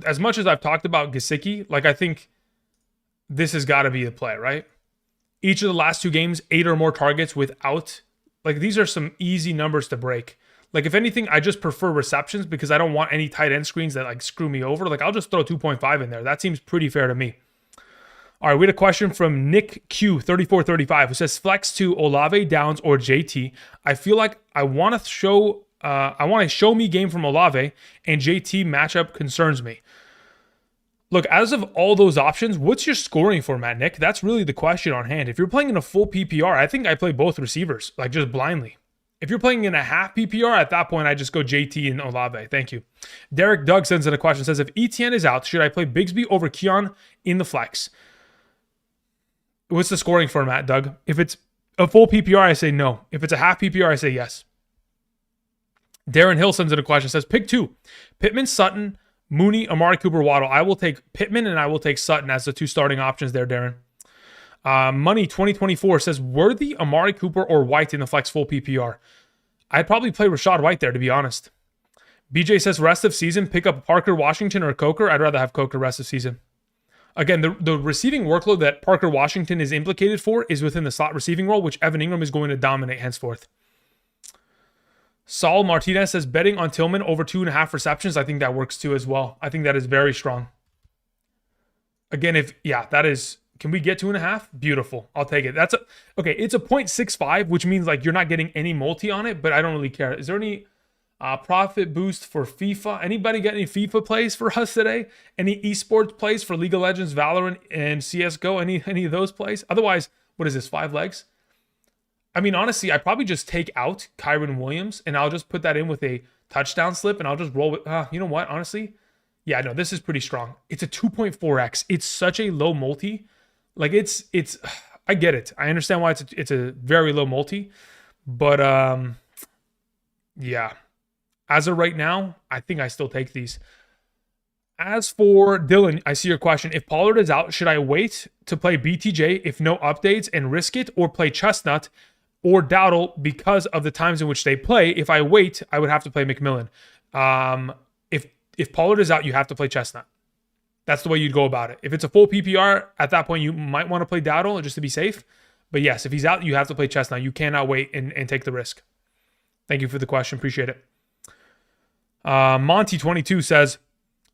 A: as much as I've talked about Gesicki, like, I think this has got to be the play, right? Each of the last 2 games, 8 or more targets without, like, these are some easy numbers to break. Like, if anything, I just prefer receptions because I don't want any tight end screens that, like, screw me over. Like, I'll just throw 2.5 in there. That seems pretty fair to me. All right, we had a question from Nick Q3435 who says flex to Olave, Downs, or JT. I feel like I want a show me game from Olave, and JT matchup concerns me. Look, as of all those options, what's your scoring format, Nick? That's really the question on hand. If you're playing in a full PPR, I think I play both receivers, like just blindly. If you're playing in a half PPR, at that point, I just go JT and Olave. Thank you. Derek Doug sends in a question, says, if ETN is out, should I play Bigsby over Keon in the flex? What's the scoring format, Doug? If it's a full PPR, I say no. If it's a half PPR, I say yes. Darren Hill sends in a question, says, pick 2. Pittman, Sutton, Mooney, Amari Cooper, Waddle. I will take Pittman and I will take Sutton as the 2 starting options there, Darren. Money 2024 says, Worthy, Amari Cooper, or White in the flex full PPR? I'd probably play Rashad White there, to be honest. BJ says, rest of season, pick up Parker Washington or Coker. I'd rather have Coker rest of season. Again, the receiving workload that Parker Washington is implicated for is within the slot receiving role, which Evan Ingram is going to dominate henceforth. Saul Martinez says, betting on Tillman over 2.5 receptions. I think that works too as well. I think that is very strong. Again, that is, can we get 2.5? Beautiful. I'll take it. Okay, it's a 0.65, which means like you're not getting any multi on it, but I don't really care. Is there any profit boost for FIFA? Anybody got any FIFA plays for us today? Any esports plays for League of Legends, Valorant, and CSGO? Any of those plays? Otherwise, what is this, 5 legs? I mean, honestly, I probably just take out Kyron Williams and I'll just put that in with a touchdown slip and I'll just roll with, you know what, honestly? Yeah, no, this is pretty strong. It's a 2.4x. It's such a low multi. Like it's, I get it. I understand why it's a very low multi, but yeah. As of right now, I think I still take these. As for Dylan, I see your question. If Pollard is out, should I wait to play BTJ if no updates and risk it, or play Chestnut or Dowdle because of the times in which they play? If I wait, I would have to play McMillan. If Pollard is out, you have to play Chestnut. That's the way you'd go about it. If it's a full PPR, at that point, you might want to play Dowdle just to be safe. But yes, if he's out, you have to play Chestnut. You cannot wait and take the risk. Thank you for the question. Appreciate it. Monty22 says,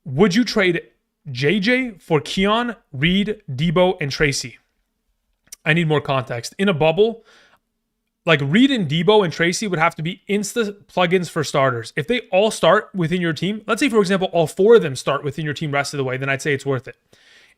A: would you trade JJ for Keon, Reed, Debo, and Tracy? I need more context. In a bubble, like Reed and Debo and Tracy would have to be insta plugins for starters. If they all start within your team, let's say, for example, all 4 of them start within your team rest of the way, then I'd say it's worth it.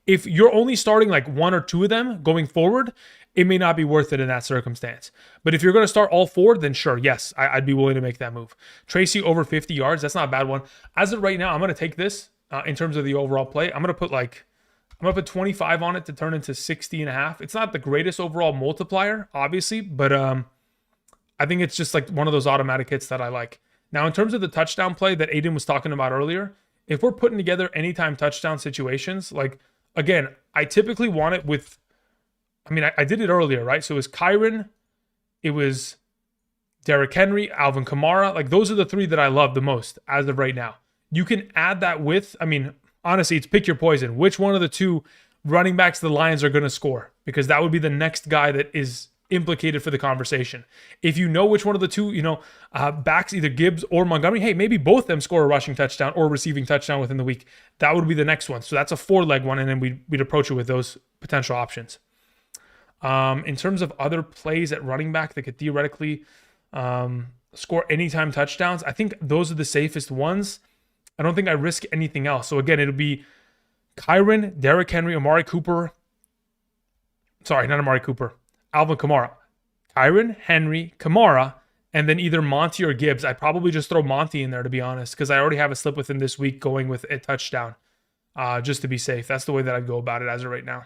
A: If you're only starting like 1 or 2 of them going forward, it may not be worth it in that circumstance. But if you're going to start all 4, then sure, yes, I'd be willing to make that move. Tracy over 50 yards, that's not a bad one. As of right now, I'm going to take this in terms of the overall play. I'm going to put 25 on it to turn into 60.5. It's not the greatest overall multiplier, obviously, but I think it's just like one of those automatic hits that I like. Now, in terms of the touchdown play that Aiden was talking about earlier, if we're putting together anytime touchdown situations, like, again, I typically want it with, I did it earlier, right? So it was Kyron, it was Derrick Henry, Alvin Kamara. Like, those are the three that I love the most as of right now. You can add that with, honestly, it's pick your poison. Which one of the two running backs the Lions are going to score? Because that would be the next guy that is implicated for the conversation. If you know which one of the two, backs, either Gibbs or Montgomery, hey, maybe both of them score a rushing touchdown or a receiving touchdown within the week. That would be the next one. So that's a 4-leg one, and then we'd approach it with those potential options. In terms of other plays at running back that could theoretically score anytime touchdowns, I think those are the safest ones. I don't think I risk anything else. So again, it'll be Kyron, Derrick Henry, Amari Cooper. Sorry, not Amari Cooper. Alvin Kamara. Kyron, Henry, Kamara, and then either Monty or Gibbs. I'd probably just throw Monty in there, to be honest, because I already have a slip with him this week going with a touchdown, just to be safe. That's the way that I'd go about it as of right now.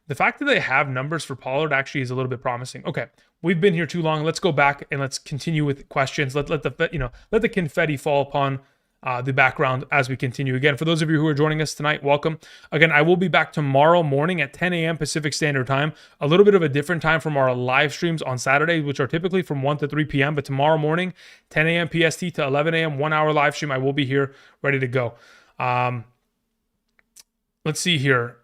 A: The fact that they have numbers for Pollard actually is a little bit promising. Okay, we've been here too long. Let's go back and let's continue with questions. Let the confetti fall upon the background as we continue. Again, for those of you who are joining us tonight, welcome. Again, I will be back tomorrow morning at 10 a.m. Pacific Standard Time. A little bit of a different time from our live streams on Saturday, which are typically from 1 to 3 p.m. But tomorrow morning, 10 a.m. PST to 11 a.m., 1 hour live stream. I will be here ready to go. Let's see here.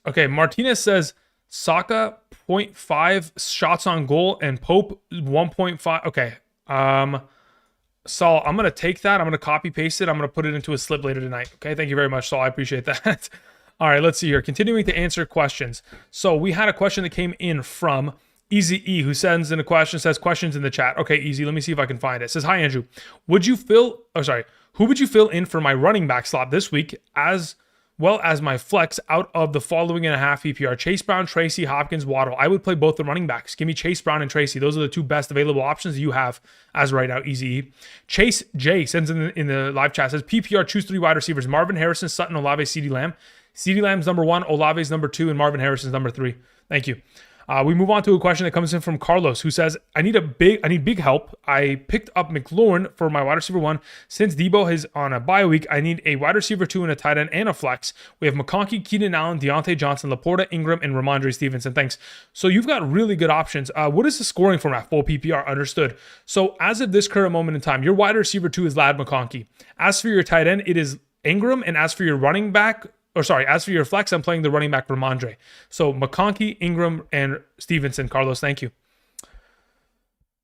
A: Okay, Martinez says Saka 0.5 shots on goal and Pope 1.5. Okay. Saul, I'm going to take that. I'm going to copy paste it. I'm going to put it into a slip later tonight. Okay. Thank you very much, Saul. I appreciate that. All right. Let's see here. Continuing to answer questions. So we had a question that came in from Easy E, who sends in a question, says questions in the chat. Okay, Easy. Let me see if I can find it. Says, hi, Andrew. Who would you fill in for my running back slot this week as well as my flex out of the following and a half PPR? Chase Brown, Tracy, Hopkins, Waddle. I would play both the running backs. Give me Chase Brown and Tracy. Those are the two best available options you have as right now, easy. Chase J sends in the live chat, says PPR, choose 3 wide receivers: Marvin Harrison, Sutton, Olave, CeeDee Lamb. CeeDee Lamb's number 1, Olave's number 2, and Marvin Harrison's number 3. Thank you. We move on to a question that comes in from Carlos, who says, I need big help. I picked up McLaurin for my wide receiver 1. Since Debo is on a bye week, I need a wide receiver 2 and a tight end and a flex. We have McConkey, Keenan Allen, Deontay Johnson, Laporta, Ingram, and Ramondre Stevenson. Thanks. So you've got really good options. What is the scoring format? Full PPR. Understood. So as of this current moment in time, your wide receiver 2 is Lad McConkey. As for your tight end, it is Ingram. And as for your running back, as for your flex, I'm playing the running back Ramondre. So McConkey, Ingram, and Stevenson. Carlos, thank you.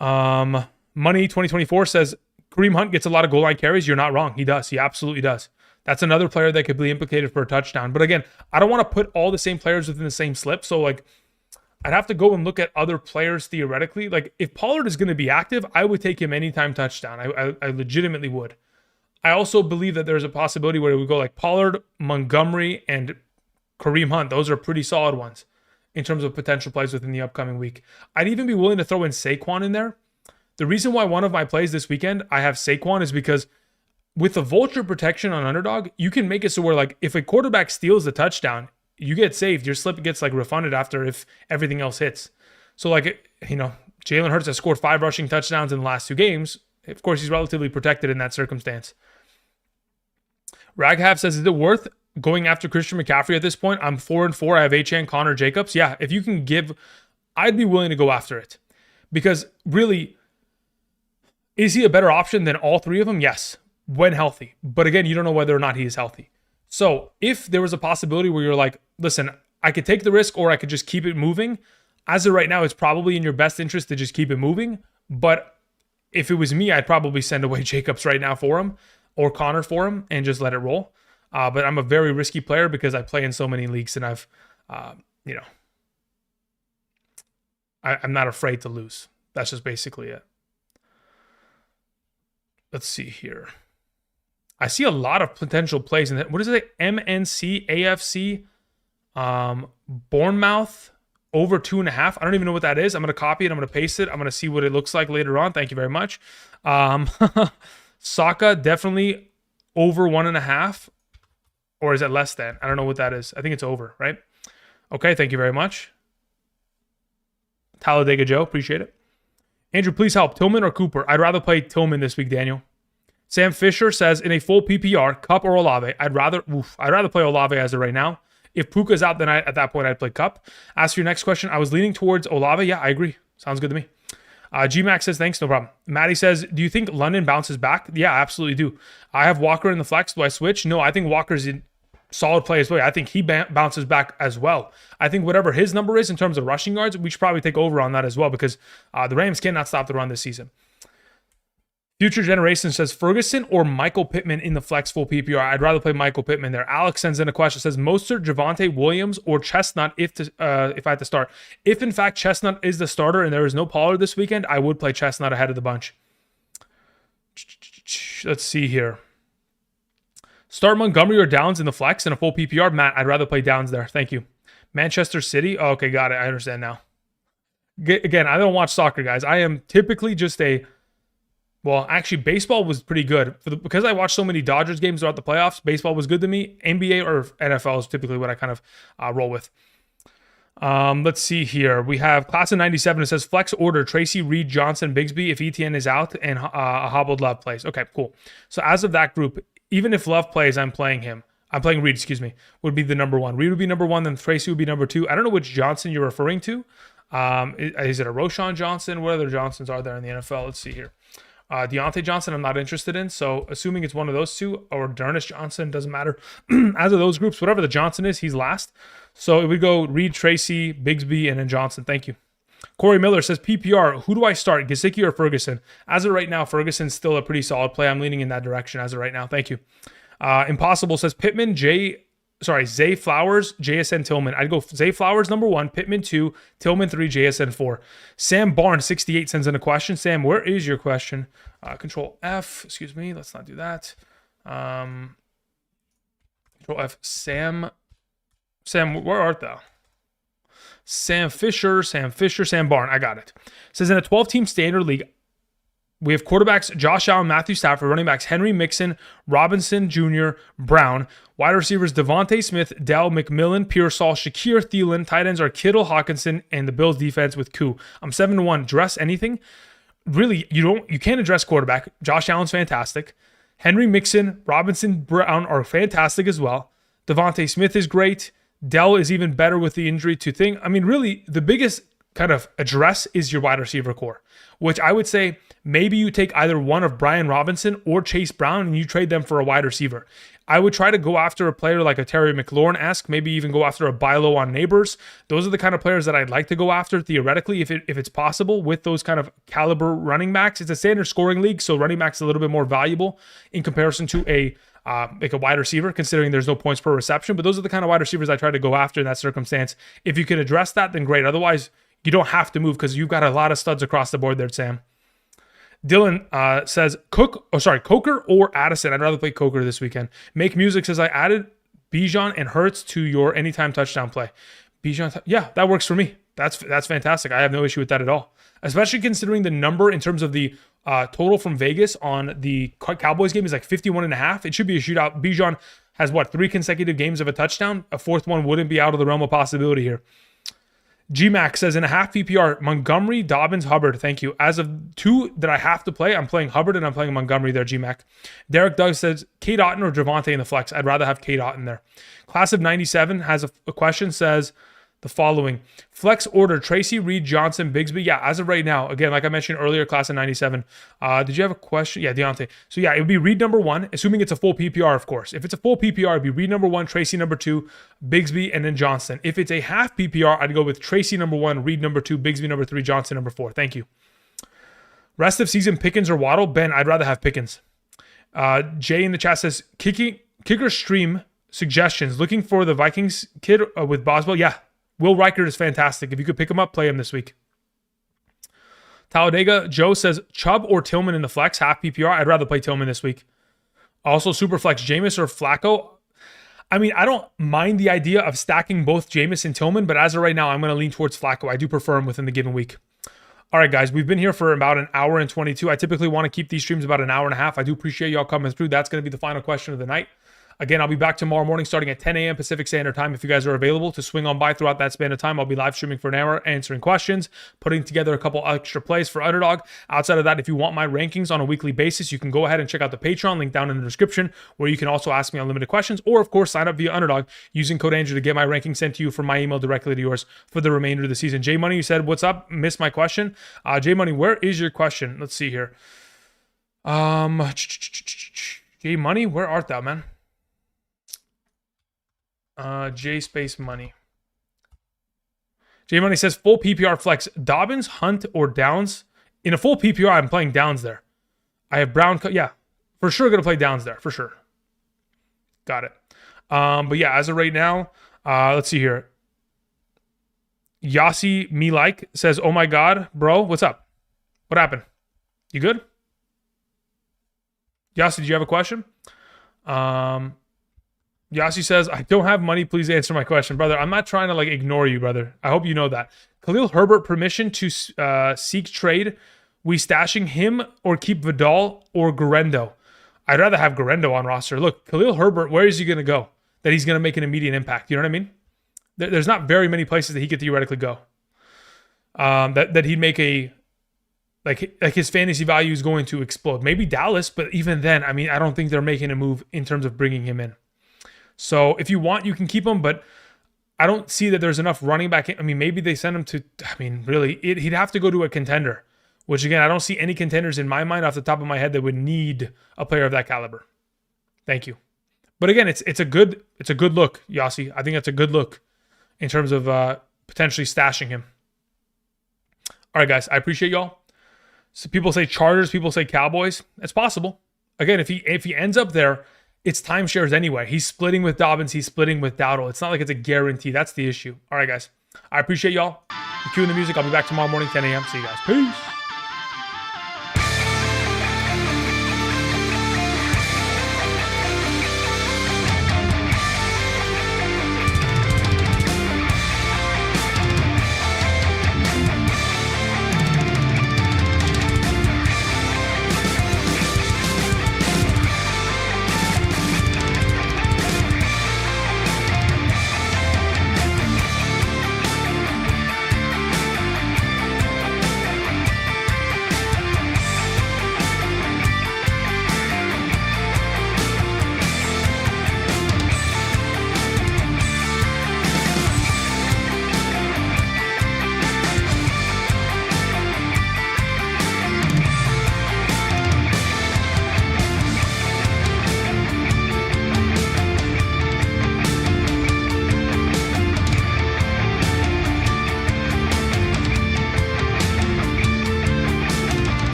A: Money 2024 says Kareem Hunt gets a lot of goal line carries. You're not wrong. He does. He absolutely does. That's another player that could be implicated for a touchdown. But again, I don't want to put all the same players within the same slip. So I'd have to go and look at other players theoretically. Like if Pollard is going to be active, I would take him anytime touchdown. I legitimately would. I also believe that there's a possibility where it would go like Pollard, Montgomery, and Kareem Hunt. Those are pretty solid ones in terms of potential plays within the upcoming week. I'd even be willing to throw in Saquon in there. The reason why one of my plays this weekend I have Saquon is because with the vulture protection on Underdog, you can make it so where like if a quarterback steals the touchdown, you get saved. Your slip gets like refunded after if everything else hits. So Jalen Hurts has scored 5 rushing touchdowns in the last 2 games. Of course, he's relatively protected in that circumstance. Raghav says, is it worth going after Christian McCaffrey at this point? I'm 4-4. I have Achane, Connor, Jacobs. Yeah, if you can give, I'd be willing to go after it. Because really, is he a better option than all 3 of them? Yes, when healthy. But again, you don't know whether or not he is healthy. So if there was a possibility where you're like, listen, I could take the risk or I could just keep it moving. As of right now, it's probably in your best interest to just keep it moving. But if it was me, I'd probably send away Jacobs right now for him. Or Connor for him and just let it roll. But I'm a very risky player because I play in so many leagues and I'm not afraid to lose. That's just basically it. Let's see here. I see a lot of potential plays in that. What is it? MNC, AFC, Bournemouth, over 2.5. I don't even know what that is. I'm going to copy it. I'm going to paste it. I'm going to see what it looks like later on. Thank you very much. Saka, definitely over 1.5. Or is it less than? I don't know what that is. I think it's over, right? Okay, thank you very much. Talladega Joe, appreciate it. Andrew, please help. Tillman or Cooper? I'd rather play Tillman this week, Daniel. Sam Fisher says, in a full PPR, Cup or Olave? I'd rather play Olave as of right now. If Puka's out, then at that point, I'd play Cup. As for your next question, I was leaning towards Olave. Yeah, I agree. Sounds good to me. GMAX says, thanks, no problem. Maddie says, do you think London bounces back? Yeah, I absolutely do. I have Walker in the flex. Do I switch? No, I think Walker's in solid play as well. I think he bounces back as well. I think whatever his number is in terms of rushing yards, we should probably take over on that as well because the Rams cannot stop the run this season. Future Generation says Ferguson or Michael Pittman in the flex full PPR. I'd rather play Michael Pittman there. Alex sends in a question. Says Mostert, Javonte Williams, or Chestnut if I had to start. If in fact Chestnut is the starter and there is no Pollard this weekend, I would play Chestnut ahead of the bunch. Let's see here. Start Montgomery or Downs in the flex in a full PPR. Matt, I'd rather play Downs there. Thank you. Manchester City. Oh, okay, got it. I understand now. Again, I don't watch soccer, guys. I am typically just well, actually, baseball was pretty good. Because I watched so many Dodgers games throughout the playoffs, baseball was good to me. NBA or NFL is typically what I kind of roll with. Let's see here. We have class of 97. It says flex order Tracy, Reed, Johnson, Bigsby if ETN is out and a hobbled Love plays. Okay, cool. So as of that group, even if Love plays, I'm playing Reed, would be the number one. Reed would be number one, then Tracy would be number two. I don't know which Johnson you're referring to. Is it a Roshan Johnson? What other Johnsons are there in the NFL? Let's see here. Deontay Johnson, I'm not interested in. So assuming it's one of those two, or Dernish Johnson, doesn't matter. As of those groups, whatever the Johnson is, he's last. So it would go Reed, Tracy, Bigsby, and then Johnson. Thank you. Corey Miller says, PPR, who do I start, Gesicki or Ferguson? As of right now, Ferguson's still a pretty solid play. I'm leaning in that direction as of right now. Thank you. Impossible says, Pittman, Zay Flowers, JSN Tillman. I'd go Zay Flowers number 1, Pittman 2, Tillman 3, JSN 4. Sam Barnes 68 sends in a question. Sam, where is your question? Control F. Excuse me. Let's not do that. Control F. Sam, where art thou? Sam Barn. I got it. Says in a 12-team standard league, we have quarterbacks Josh Allen, Matthew Stafford, running backs Henry Mixon, Robinson Jr., Brown, wide receivers Devontae Smith, Dell, McMillan, Pearsall, Shakir, Thielen, tight ends are Kittle, Hawkinson, and the Bills defense with Koo. I'm 7-1. Dress anything? Really, you can't address quarterback. Josh Allen's fantastic. Henry Mixon, Robinson, Brown are fantastic as well. Devontae Smith is great. Dell is even better with the injury to thing. I mean, really, the biggest kind of address is your wide receiver core, which I would say maybe you take either one of Brian Robinson or Chase Brown and you trade them for a wide receiver. I would try to go after a player like a Terry McLaurin-esque, maybe even go after a Bilo on Neighbors. Those are the kind of players that I'd like to go after theoretically if it's possible with those kind of caliber running backs. It's a standard scoring league, so running backs a little bit more valuable in comparison to like a wide receiver, considering there's no points per reception. But those are the kind of wide receivers I try to go after in that circumstance. If you can address that, then great. Otherwise, you don't have to move because you've got a lot of studs across the board there, Sam. Dylan says, Coker or Addison. I'd rather play Coker this weekend. Make Music says, I added Bijan and Hurts to your anytime touchdown play. Bijan, yeah, that works for me. That's fantastic. I have no issue with that at all. Especially considering the number in terms of the total from Vegas on the Cowboys game is like 51.5. It should be a shootout. Bijan has 3 consecutive games of a touchdown. A fourth one wouldn't be out of the realm of possibility here. GMAC says in a half PPR, Montgomery, Dobbins, Hubbard. Thank you. As of 2 that I have to play, I'm playing Hubbard and I'm playing Montgomery there, GMAC. Derek Doug says, Kate Otten or Javonte in the flex. I'd rather have Kate Otten there. Class of 97 has a question, says the following. Flex order, Tracy, Reed, Johnson, Bigsby. Yeah, as of right now, again, like I mentioned earlier, class of 97. Did you have a question? Yeah, Deontay. So yeah, it would be Reed number 1, assuming it's a full PPR, of course. If it's a full PPR, it'd be Reed number 1, Tracy number 2, Bigsby, and then Johnson. If it's a half PPR, I'd go with Tracy number 1, Reed number 2, Bigsby number 3, Johnson number 4. Thank you. Rest of season, Pickens or Waddle? Ben, I'd rather have Pickens. Jay in the chat says, kicker stream suggestions. Looking for the Vikings kid with Boswell? Yeah. Will Reichert is fantastic. If you could pick him up, play him this week. Talladega Joe says, Chubb or Tillman in the flex, half PPR. I'd rather play Tillman this week. Also, super flex, Jameis or Flacco. I mean, I don't mind the idea of stacking both Jameis and Tillman, but as of right now, I'm going to lean towards Flacco. I do prefer him within the given week. All right, guys, we've been here for about an hour and 22. I typically want to keep these streams about an hour and a half. I do appreciate y'all coming through. That's going to be the final question of the night. Again, I'll be back tomorrow morning starting at 10 a.m. Pacific Standard Time. If you guys are available to swing on by throughout that span of time, I'll be live streaming for an hour, answering questions, putting together a couple extra plays for Underdog. Outside of that, if you want my rankings on a weekly basis, you can go ahead and check out the Patreon link down in the description, where you can also ask me unlimited questions, or of course, sign up via Underdog using code Andrew to get my rankings sent to you from my email directly to yours for the remainder of the season. J Money, you said, what's up? Missed my question. J Money, where is your question? Let's see here. J Money, where art thou, man? J space money. J Money says full PPR flex Dobbins, Hunt, or Downs. In a full PPR, I'm playing Downs there. I have Brown. Yeah, for sure gonna play Downs there for sure. Got it. But yeah, as of right now, let's see here. Yasi Me Like says, "Oh my God, bro, what's up? What happened? You good?" Yasi, did you have a question? Yasi says, "I don't have money. Please answer my question." Brother, I'm not trying to like ignore you, brother. I hope you know that. Khalil Herbert permission to seek trade. We stashing him or keep Vidal or Garendo? I'd rather have Garendo on roster. Look, Khalil Herbert, where is he going to go that he's going to make an immediate impact? You know what I mean? There's not very many places that he could theoretically go. That he'd make a... Like his fantasy value is going to explode. Maybe Dallas, but even then, I mean, I don't think they're making a move in terms of bringing him in. So if you want, you can keep him, but I don't see that there's enough running back. I mean, maybe they send him to, I mean, really, he'd have to go to a contender, which again, I don't see any contenders in my mind off the top of my head that would need a player of that caliber. Thank you. But again, it's a good look, Yasi. I think it's a good look in terms of potentially stashing him. All right, guys, I appreciate y'all. So people say Chargers, people say Cowboys. It's possible. Again, if he ends up there, it's timeshares anyway. He's splitting with Dobbins. He's splitting with Dowdle. It's not like it's a guarantee. That's the issue. All right, guys. I appreciate y'all. I'm cueing the music. I'll be back tomorrow morning, 10 a.m. See you guys. Peace.